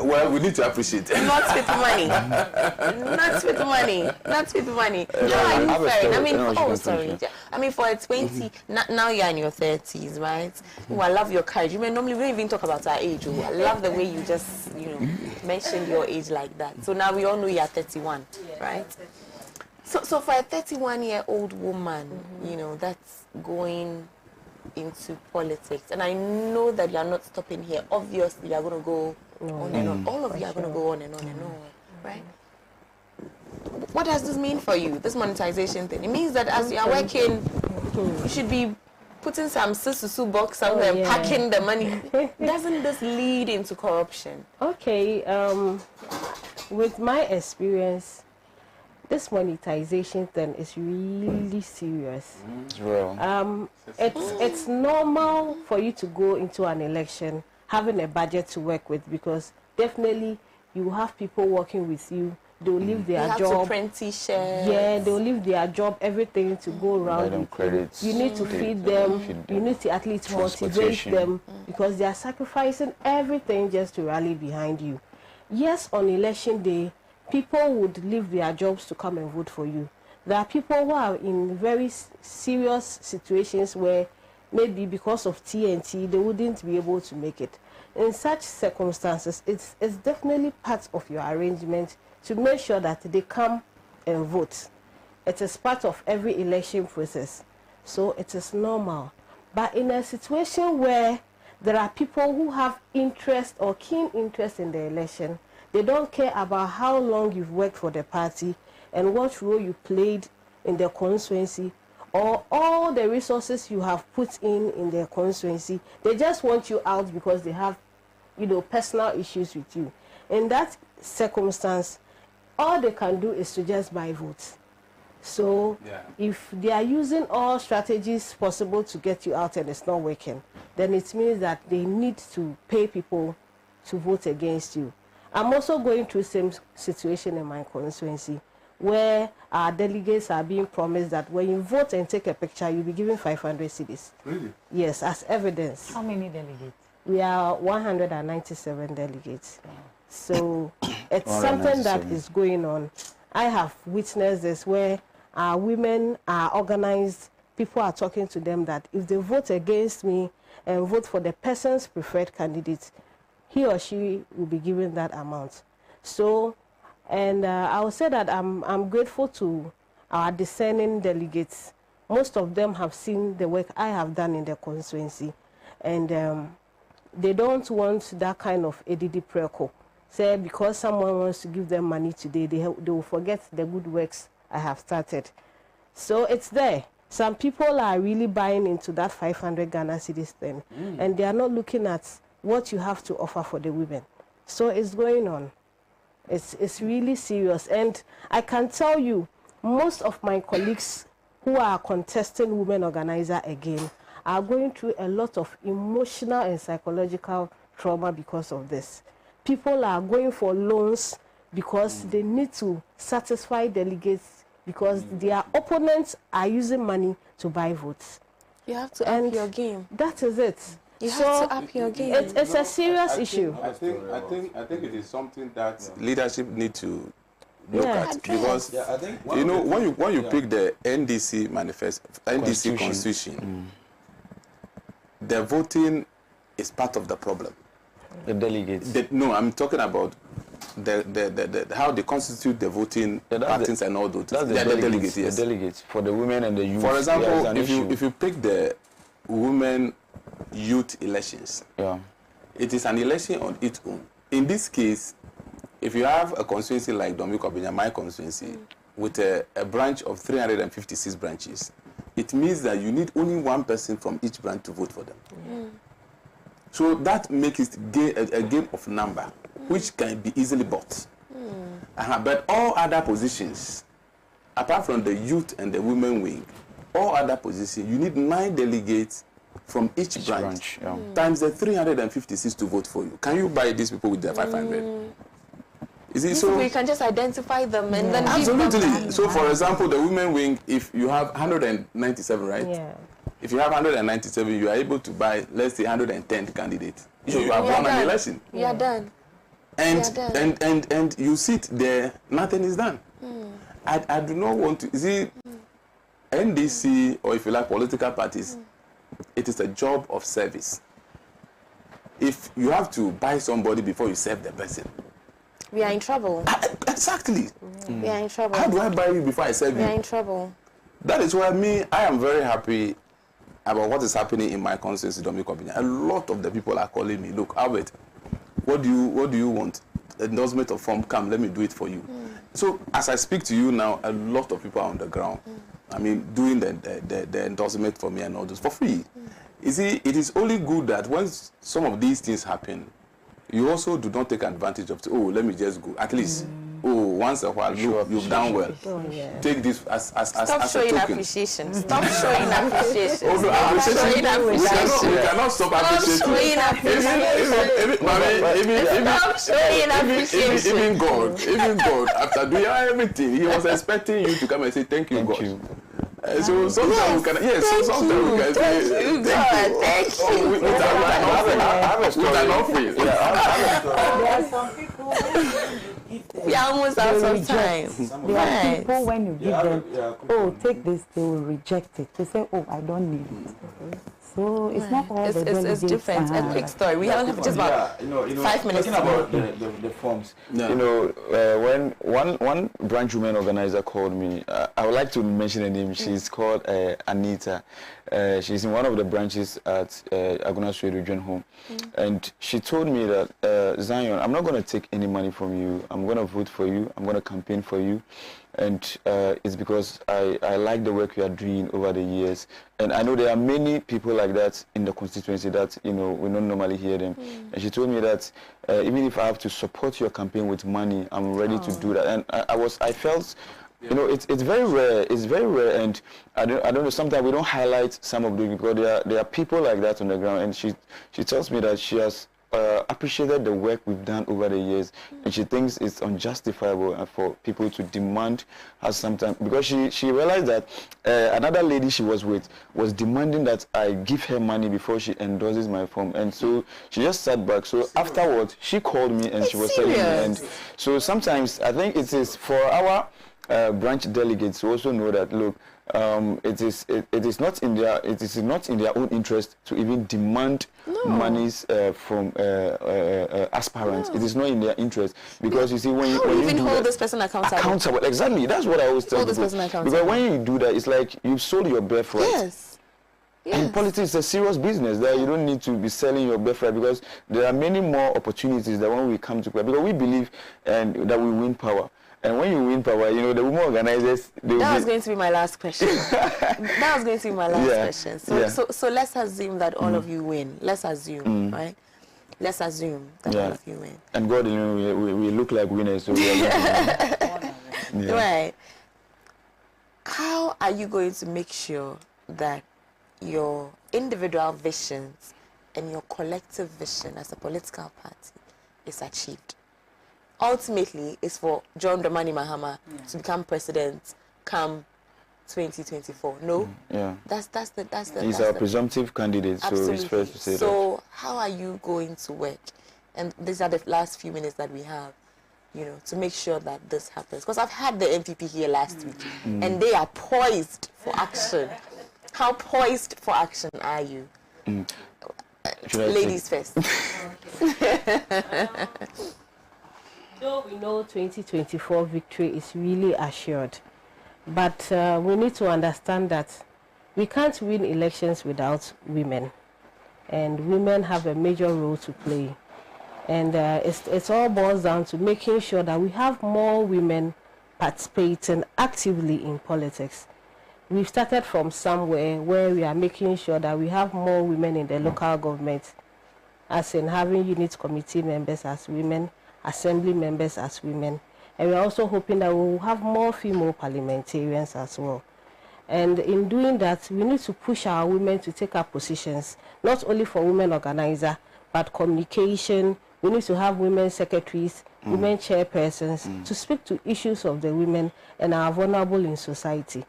Well, we need to appreciate them. Not with money. Not with money. Not with money. How are you faring? I mean, oh, sorry. I mean, for a 20, now you're in your 30s, right? Oh, I love your courage. You may normally we don't even talk about our age. Oh, I love the way you just, mentioned your age like that. So now we all know you're 31, right? So for a 31-year-old woman, that's going into politics, and I know that you're not stopping here. Obviously, you're going to go on and on. All of you are going to go on and on and on, right? What does this mean for you, this monetization thing? It means that as you are working, you should be putting some susu box somewhere and packing the money. Doesn't this lead into corruption? Okay, with my experience, this monetization thing is really serious. It's normal for you to go into an election having a budget to work with, because definitely you have people working with you. They'll leave their job. You have to print t-shirts. Yeah, they'll leave their job, everything to go around with credits. you. need to feed them. You need to at least motivate them, because they are sacrificing everything just to rally behind you. Yes, on election day, people would leave their jobs to come and vote for you. There are people who are in very serious situations where maybe because of TNT, they wouldn't be able to make it. In such circumstances, it's definitely part of your arrangement to make sure that they come and vote. It is part of every election process, so it is normal. But in a situation where there are people who have interest or keen interest in the election, they don't care about how long you've worked for the party and what role you played in the constituency or all the resources you have put in the constituency. They just want you out because they have, personal issues with you. In that circumstance, all they can do is to just buy votes. So if they are using all strategies possible to get you out and it's not working, then it means that they need to pay people to vote against you. I'm also going through the same situation in my constituency, where our delegates are being promised that when you vote and take a picture, you'll be given 500 cedis. Really? Yes, as evidence. How many delegates? We are 197 delegates. Wow. So it's something that is going on. I have witnessed this where our women are organized. People are talking to them that if they vote against me and vote for the person's preferred candidate, he or she will be given that amount. So, and I will say that I'm grateful to our discerning delegates. Most of them have seen the work I have done in the constituency, and they don't want that kind of ADD preco. Say because someone wants to give them money today, they will forget the good works I have started. So it's there. Some people are really buying into that 500 Ghana cedis thing, and they are not looking at what you have to offer for the women. So it's going on. It's really serious. And I can tell you, most of my colleagues who are contesting women organizer again are going through a lot of emotional and psychological trauma because of this. People are going for loans because they need to satisfy delegates because their opponents are using money to buy votes. You have to up your game. That is it. You have to up your game. It's a serious issue. I think it is something that leadership need to look at, because you know, when you pick the NDC constitution, the voting is part of the problem. The delegates. No, I'm talking about the how they constitute the voting patterns and all those. That's the delegates. Yes. The delegates for the women and the youth. For example, if you pick the women youth elections, it is an election on its own. In this case, if you have a constituency like Dominic, my constituency, with a branch of 356 branches, it means that you need only one person from each branch to vote for them. So that makes it a game of number, which can be easily bought. But all other positions, apart from the youth and the women wing, all other positions, you need 9 delegates from each branch times the 356 to vote for you. Can you buy these people with the 500? Is it so? We can just identify them and then absolutely. Give them so, for example, the women wing, if you have 197, right? Yeah. If you have 197, you are able to buy, let's say, 110 candidates. You have won an election. We are done. And you sit there, nothing is done. I do not want to see NDC, or if you like political parties. It is a job of service. If you have to buy somebody before you serve the person, we are in trouble. Exactly. We are in trouble. How do I buy you before I serve you? We are in trouble. That is why I am very happy about what is happening in my constituency, Dominic. A lot of the people are calling me, look, Albert, what do you want? Endorsement of form, come, let me do it for you. So as I speak to you now, a lot of people are on the ground. I mean, doing the endorsement for me and all this for free. You see, it is only good that when some of these things happen, you also do not take advantage of, let me just go. At least, once a while, look, you've done well. Take this as a showing token. Appreciation. Stop showing appreciation. We cannot stop appreciating. Even God, after doing everything, he was expecting you to come and say, thank you, God. So sometimes we can, so sometimes we can say, thank you. With an offering. There are some people. We are almost out of time. There are people, when you give them, take this, they will reject it. They say, I don't need it. So it's not all the delegates. It's different. A quick story. We have just about 5 minutes. Talking about the forms. You know, when one branch women organizer called me, I would like to mention her name. She's called Anita. She's in one of the branches at Agbenafa Region Home. And she told me that, Zion, I'm not going to take any money from you. I'm going to vote for you. I'm going to campaign for you. And it's because I like the work you are doing over the years. And I know there are many people like that in the constituency that, we don't normally hear them. And she told me that even if I have to support your campaign with money, I'm ready to do that. And I felt, it's very rare. It's very rare. And I don't know, sometimes we don't highlight some of those because there are people like that on the ground. And she tells me that she has appreciated the work we've done over the years, and she thinks it's unjustifiable for people to demand her sometimes, because she realized that another lady she was with was demanding that I give her money before she endorses my form, and so she just sat back. So afterwards she called me and she was telling me, and so sometimes I think it is for our branch delegates to also know that, look, it is not in their own interest to even demand monies from aspirants. It is not in their interest, because you see, when you even hold this person accountable. Exactly, that's what I always tell people. Because when you do that, it's like you've sold your birthright. Yes. And politics is a serious business that you don't need to be selling your birthright, because there are many more opportunities that when we come to play, because we believe that we win power. And when you win power, the women organizers... That was going to be my last question. Question. So let's assume that all of you win. Let's assume, right? Let's assume that all of you win. And God, we look like winners. So we are Right. How are you going to make sure that your individual visions and your collective vision as a political party is achieved? ultimately is for John Dramani Mahama to become president come 2024. No? Yeah. That's the He's our presumptive candidate, so it's fair to say that. So how are you going to work? And these are the last few minutes that we have, you know, to make sure that this happens. Because I've had the MPP here last week, and they are poised for action. How poised for action are you? Ladies first. Though we know 2024 victory is really assured, but we need to understand that we can't win elections without women, and women have a major role to play. And it all boils down to making sure that we have more women participating actively in politics. We've started from somewhere where we are making sure that we have more women in the local government, as in having unit committee members as women, assembly members as women. And we're also hoping that we will have more female parliamentarians as well. And in doing that, we need to push our women to take up positions, not only for women organizer, but communication. We need to have women secretaries, women chairpersons, to speak to issues of the women and are vulnerable in society.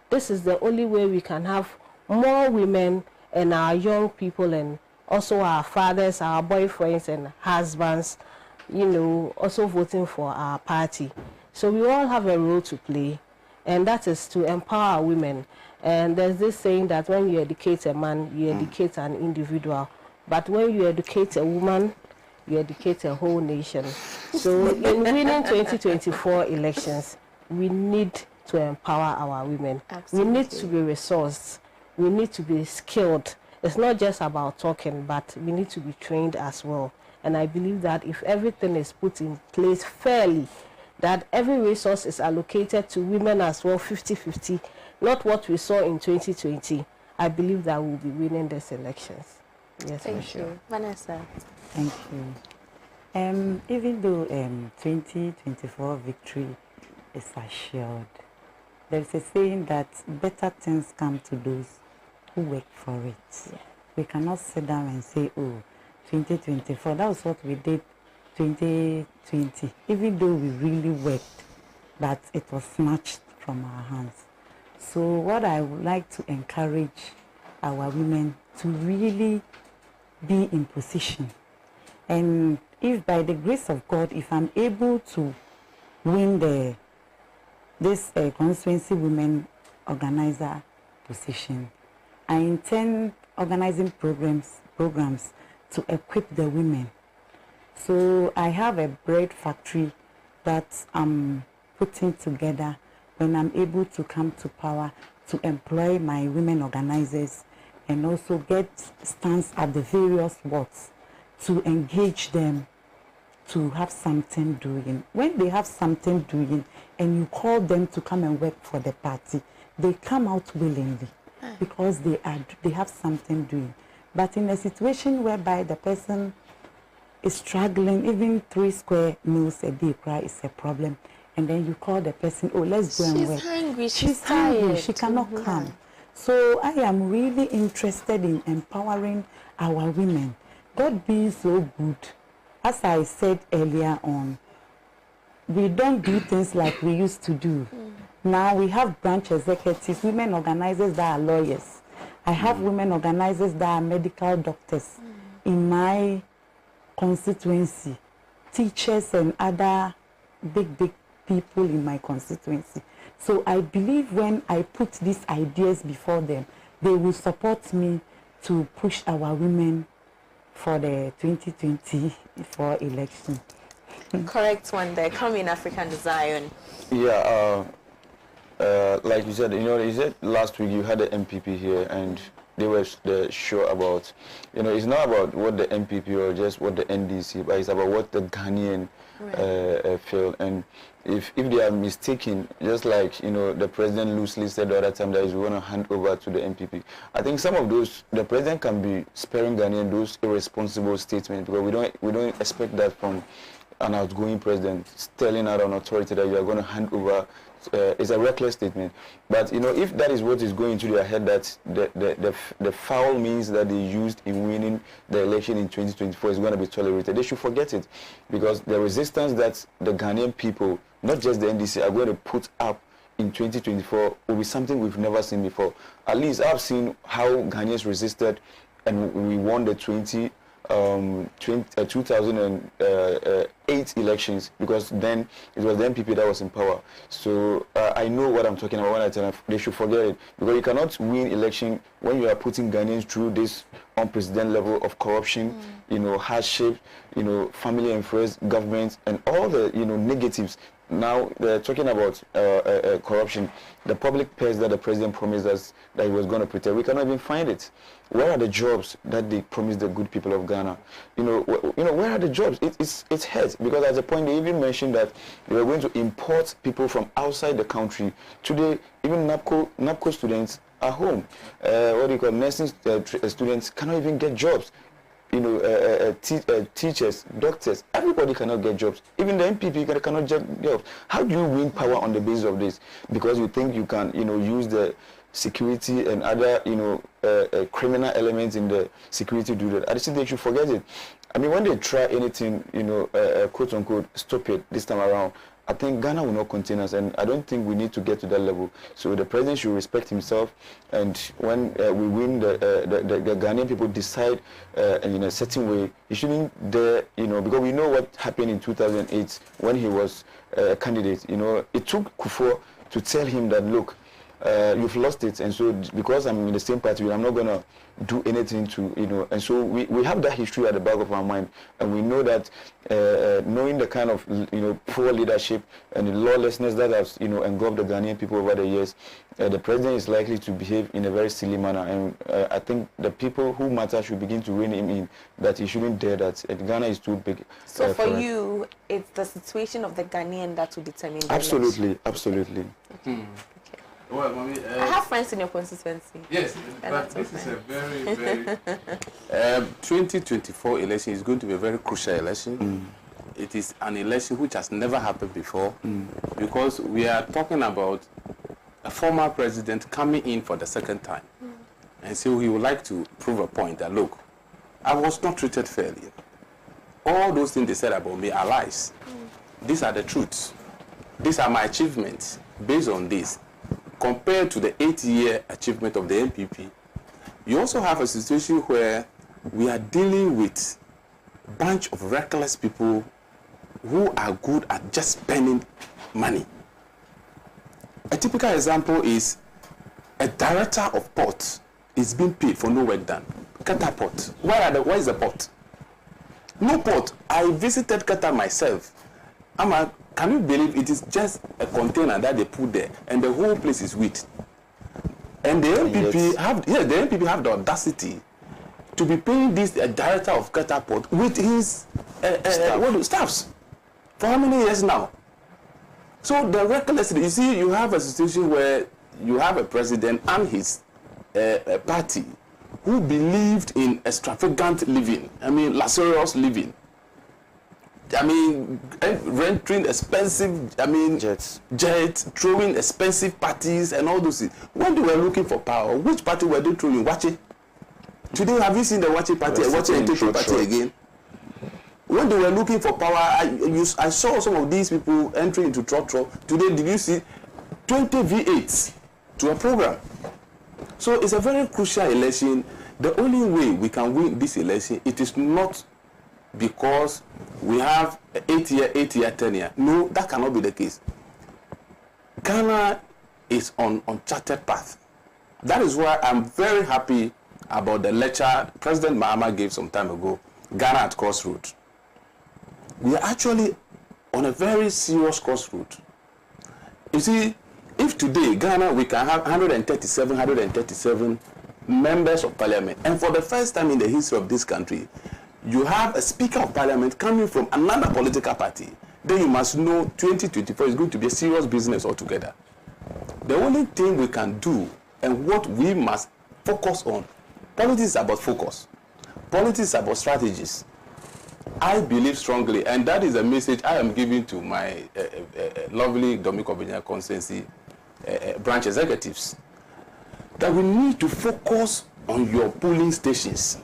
This is the only way we can have more women and our young people, and also our fathers, our boyfriends and husbands, you know, also voting for our party. So we all have a role to play, and that is to empower women. And there's this saying that when you educate a man, you educate an individual. But when you educate a woman, you educate a whole nation. So in winning 2024 elections, we need to empower our women. Absolutely. We need to be resourced. We need to be skilled. It's not just about talking, but we need to be trained as well. And I believe that if everything is put in place fairly, that every resource is allocated to women as well, 50-50, not what we saw in 2020, I believe that we'll be winning these elections. Yes, Thank you. Vanessa. Thank you. Even though 2024 victory is assured, there's a saying that better things come to those who work for it. Yeah. We cannot sit down and say, oh, 2024, that was what we did 2020, even though we really worked, but it was snatched from our hands. So what I would like to encourage our women to really be in position. And if by the grace of God, if I'm able to win this constituency women organizer position, I intend organizing programs to equip the women. So I have a bread factory that I'm putting together when I'm able to come to power to employ my women organizers and also get stands at the various wards to engage them to have something doing. When they have something doing and you call them to come and work for the party, they come out willingly because they have something doing. But in a situation whereby the person is struggling, even 3 square meals a day is a problem, and then you call the person, oh, let's go and work. She's hungry, she's hungry, she cannot come. So I am really interested in empowering our women. God being so good, as I said earlier on, we don't do things like we used to do. Now we have branch executives, women organizers that are lawyers. I have women organizers that are medical doctors in my constituency, teachers and other big people in my constituency. So I believe when I put these ideas before them, they will support me to push our women for the 2024 election. Correct one there. Come in, African Zion. Yeah, like you said, you said last week you had the MPP here and they were sure about, it's not about what the MPP or just what the NDC, but it's about what the Ghanaian feel. And if they are mistaken, just like, the president loosely said the other time that he's going to hand over to the MPP. I think some of those, the president can be sparing Ghanaian those irresponsible statements because we don't expect that from an outgoing president telling out an authority that you are going to hand over a reckless statement. But if that is what is going into their head, that the foul means that they used in winning the election in 2024 is going to be tolerated, they should forget it, because the resistance that the Ghanaian people, not just the NDC, are going to put up in 2024 will be something we've never seen before. At least I've seen how Ghanaians resisted, and we won the 2008 elections, because then it was the MPP that was in power. So I know what I'm talking about when I tell them they should forget it, because you cannot win election when you are putting Ghanaians through this unprecedented level of corruption, hardship, family and friends, government, and all the negatives. Now they're talking about corruption, the public purse that the president promised us that he was going to protect. We cannot even find it. Where are the jobs that they promised the good people of Ghana? Where are the jobs? It hurts, because at the point they even mentioned that they were going to import people from outside the country. Today, even NAPCO students are home. Nursing students cannot even get jobs. Teachers, doctors, everybody cannot get jobs. Even the MPP cannot get jobs. How do you win power on the basis of this? Because you think you can, use the security and other, criminal elements in the security to do that. I just think they should forget it. I mean, when they try anything, quote unquote, stupid this time around, I think Ghana will not contain us, and I don't think we need to get to that level. So the president should respect himself, and when we win, the Ghanaian people decide in a certain way, he shouldn't dare, because we know what happened in 2008 when he was a candidate. It took Kufuor to tell him that, look, you've lost it, and so because I'm in the same party, I'm not going to do anything to, and so we have that history at the back of our mind, and we know that knowing the kind of, poor leadership and the lawlessness that has, engulfed the Ghanaian people over the years, the president is likely to behave in a very silly manner, and I think the people who matter should begin to rein him in, that he shouldn't dare that. Ghana is too big. So for you, it's the situation of the Ghanaian that will determine the Absolutely, absolutely. Okay. Well, Mommy, I have friends in your constituency. Yes, but this is a very, very... 2024 election is going to be a very crucial election. It is an election which has never happened before, because we are talking about a former president coming in for the second time. And so he would like to prove a point that, look, I was not treated fairly. All those things they said about me are lies. These are the truths. These are my achievements based on this. Compared to the 8-year achievement of the MPP, you also have a situation where we are dealing with a bunch of reckless people who are good at just spending money. A typical example is a director of port is being paid for no work done. Qatar port. Where is the port? No port. I visited Qatar myself. Can you believe it is just a container that they put there, and the whole place is wheat? And the MPP have the audacity to be paying this director of Qatar port with his staffs for how many years now? So the recklessness, you see, you have a situation where you have a president and his party who believed in extravagant living, luxurious living. Renting expensive, jets, throwing expensive parties and all those things. When they were looking for power, which party were they throwing? Wache. Today, have you seen the Wache party? Wache and Aheto party again? When they were looking for power, I saw some of these people entering into Trotro. Today, did you see 20 V8s to a program? So it's a very crucial election. The only way we can win this election, it is not because we have 8-year tenure. No, that cannot be the case. Ghana is on uncharted path. That is why I'm very happy about the lecture President Mahama gave some time ago, Ghana at Crossroads. We are actually on a very serious crossroads. You see, if today Ghana, we can have 137 members of parliament, and for the first time in the history of this country, you have a speaker of parliament coming from another political party, then you must know 2024 is going to be a serious business altogether. The only thing we can do and what we must focus on, politics is about focus. Politics is about strategies. I believe strongly, and that is a message I am giving to my lovely Dominic constituency branch executives, that we need to focus on your polling stations.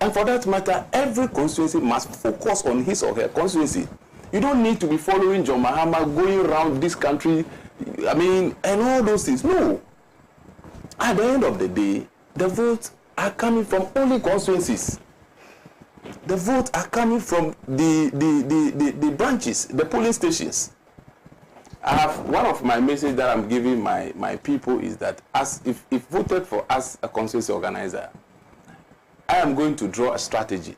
And for that matter, every constituency must focus on his or her constituency. You don't need to be following John Mahama, going around this country, I mean, and all those things. No. At the end of the day, the votes are coming from only constituencies. The votes are coming from the branches, the polling stations. One of my messages that I'm giving my people is that if voted for as a constituency organizer, I am going to draw a strategy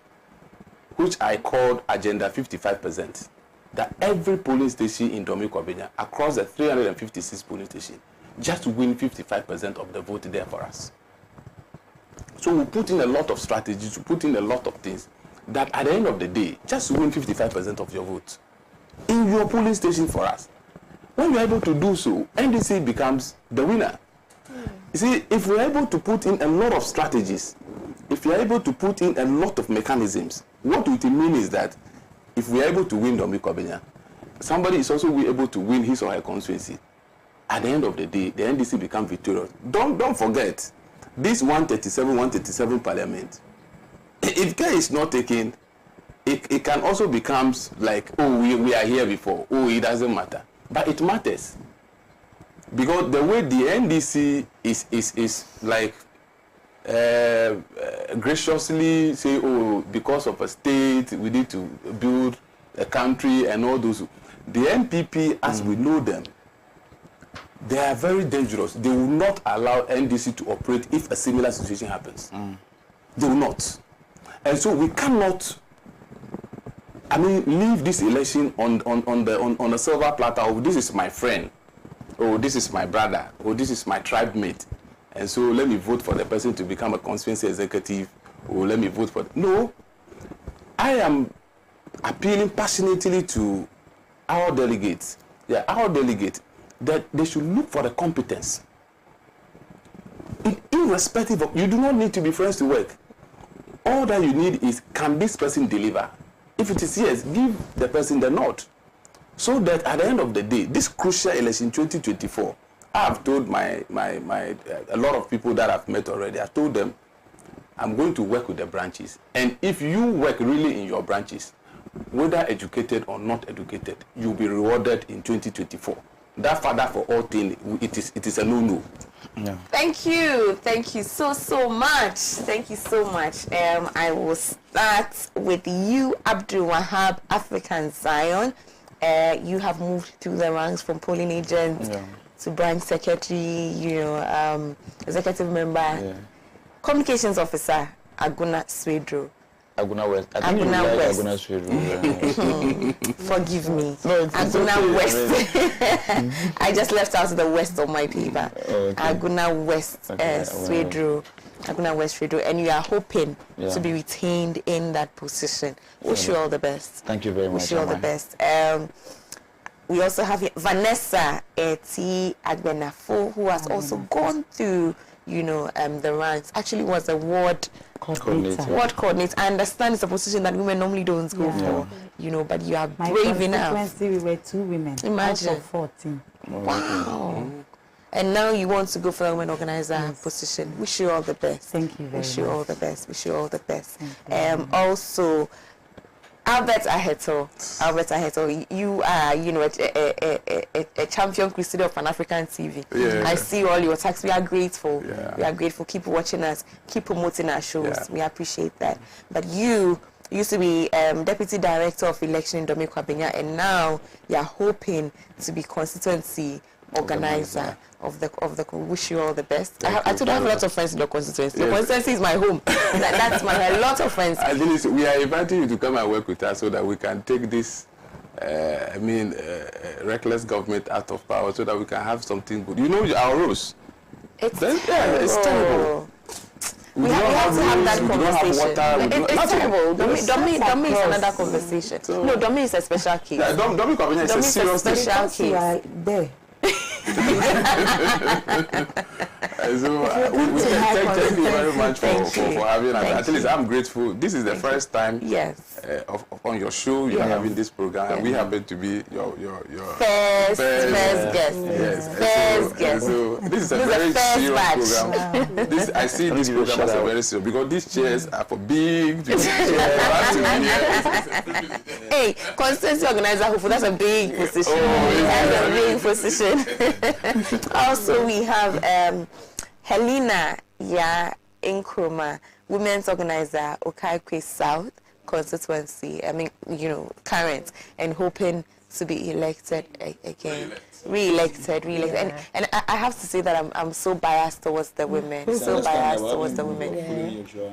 which I called Agenda 55%, that every polling station in Dominic across the 356 polling stations just win 55% of the vote there for us. So we put in a lot of strategies, we put in a lot of things that at the end of the day, just win 55% of your vote in your polling station for us. When you're able to do so, NDC becomes the winner. You see, if we're able to put in a lot of strategies, if you're able to put in a lot of mechanisms, what it means is that if we're able to win Dominic, somebody is also able to win his or her constituency. At the end of the day, the NDC becomes victorious. Don't forget, this 137 parliament, if care is not taken, it can also become like, oh, we are here before. Oh, it doesn't matter. But it matters. Because the way the NDC is like graciously say, oh, because of a state, we need to build a country and all those. The NPP, as we know them, they are very dangerous. They will not allow NDC to operate if a similar situation happens. They will not. And so we cannot, I mean, leave this election on a silver platter of this is my friend, or this is my brother, or this is my tribe mate. And so let me vote for the person to become a constituency executive, or let me vote for... No. I am appealing passionately to our delegates, that they should look for the competence. Irrespective of... You do not need to be friends to work. All that you need is, can this person deliver? If it is yes, give the person the nod. So that at the end of the day, this crucial election 2024, I have told a lot of people that I've met already, I've told them, I'm going to work with the branches. And if you work really in your branches, whether educated or not educated, you'll be rewarded in 2024. That father for all things, it is a no-no. Yeah. Thank you so much. Thank you so much. I will start with you, Abdul-Wahab, African Zion. You have moved through the ranks from polling agent to branch secretary, executive member, communications officer, Aguna Swedro. Aguna West. Aguna West. Aguna Swedro. Forgive me. No, Aguna West. I just left out the west of my paper. Okay. Aguna West Swedro. Aguna West Swedro. And you are hoping to be retained in that position. Wish you all the best. Thank you very much. Wish you all the best. We also have Vanessa Agbenafa, who has also gone through, the ranks. Actually was a ward coordinator. I understand it's a position that women normally don't go for, but you are brave enough. We were 2 women. Imagine. Out of 14. Wow. And now you want to go for a women organizer position. Wish you all the best. Thank you very much. Wish you all the best. Wish you all the best. Also, Aheto, you are, a champion crusader of Pan-African TV. Yeah. I see all your attacks. We are grateful. Yeah. We are grateful. Keep watching us. Keep promoting our shows. Yeah. We appreciate that. But you used to be Deputy Director of Election in Dominic, and now you are hoping to be constituency organizer of the wish you all the best. I told I have a lot of friends in the constituency. Yes. The constituency is my home. That's a lot of friends. We are inviting you to come and work with us so that we can take this reckless government out of power, so that we can have something good. Our rules. It's terrible. We have to have that conversation. It's terrible. Domi is another conversation. No, Domi is a special case. Domi is a serious case. You are there. Thank you very much for having us. At least I'm grateful. This is the first time on your show you are having this program. And we happen to be your first guest. Yes. First guest. So this is a very serious program. I see this program as a very serious because these chairs are for big people. Hey, constituency organizer, that's a big position. That's a big position. Also, we have Helena Nkrumah, women's organizer, Okaikwe South constituency. I mean, current and hoping to be elected again. Re-elected. And I have to say that I'm so biased towards the women. So biased towards the women.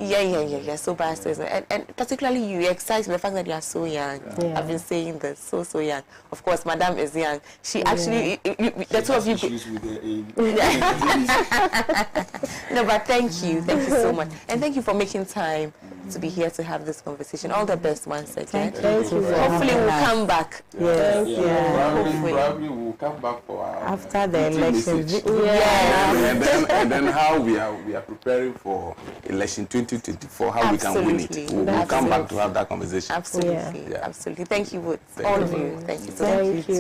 Yeah. So biased towards them. And particularly you excite me the fact that you are so young. I've been saying this, so young. Of course, Madame is young. She actually, the two of you. No, but thank you so much, and thank you for making time to be here to have this conversation. All the best once again. Thank you. Hopefully we'll come back. Probably we'll come back for after the elections. And then how we are preparing for election 2024, how we can win it. We'll come back to have that conversation. Absolutely. Thank you, all of you. Thank you so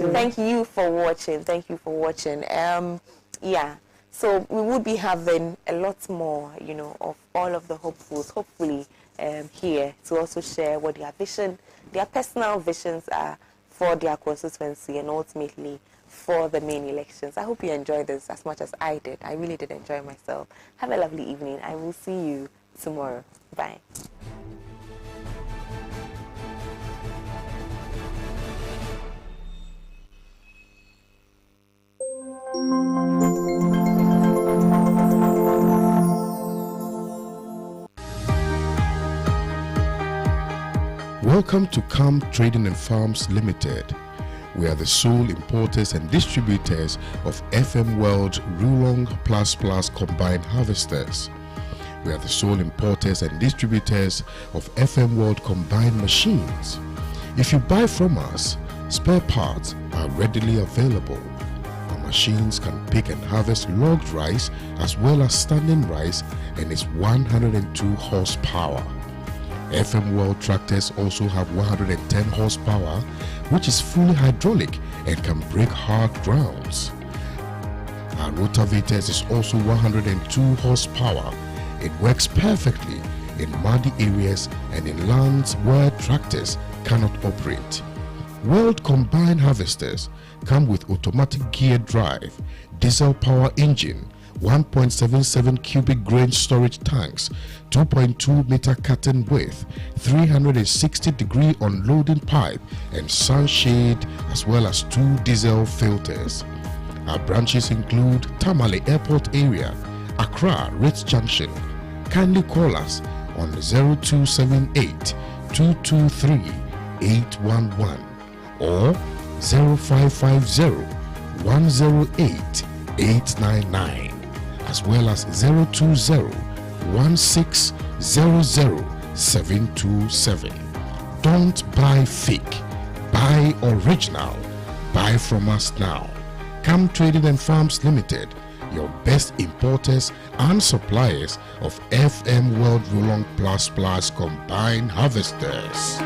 much. Thank you for watching. So we would be having a lot more, of all of the hopefuls, hopefully, here to also share what their personal visions are for their constituency and ultimately for the main elections. I hope you enjoyed this as much as I did. I really did enjoy myself. Have a lovely evening. I will see you tomorrow. Bye. Welcome to Camp Trading and Farms Limited. We are the sole importers and distributors of FM World Rulong Plus combined harvesters. We are the sole importers and distributors of FM World combined machines. If you buy from us, spare parts are readily available. Our machines can pick and harvest logged rice as well as standing rice and is 102 horsepower. FM World tractors also have 110 horsepower, which is fully hydraulic and can break hard grounds. Our rotavators is also 102 horsepower. It works perfectly in muddy areas and in lands where tractors cannot operate. World combined harvesters come with automatic gear drive, diesel power engine, 1.77 cubic grain storage tanks, 2.2 meter curtain width, 360-degree unloading pipe and sunshade, as well as 2 diesel filters. Our branches include Tamale Airport area, Accra Ritz Junction. Kindly call us on 0278 223 811 or 0550 108 899. as well as 020-1600-727. Don't buy fake, buy original. Buy from us now. Come Trading and Farms Limited, your best importers and suppliers of FM World Rulong Plus combined harvesters.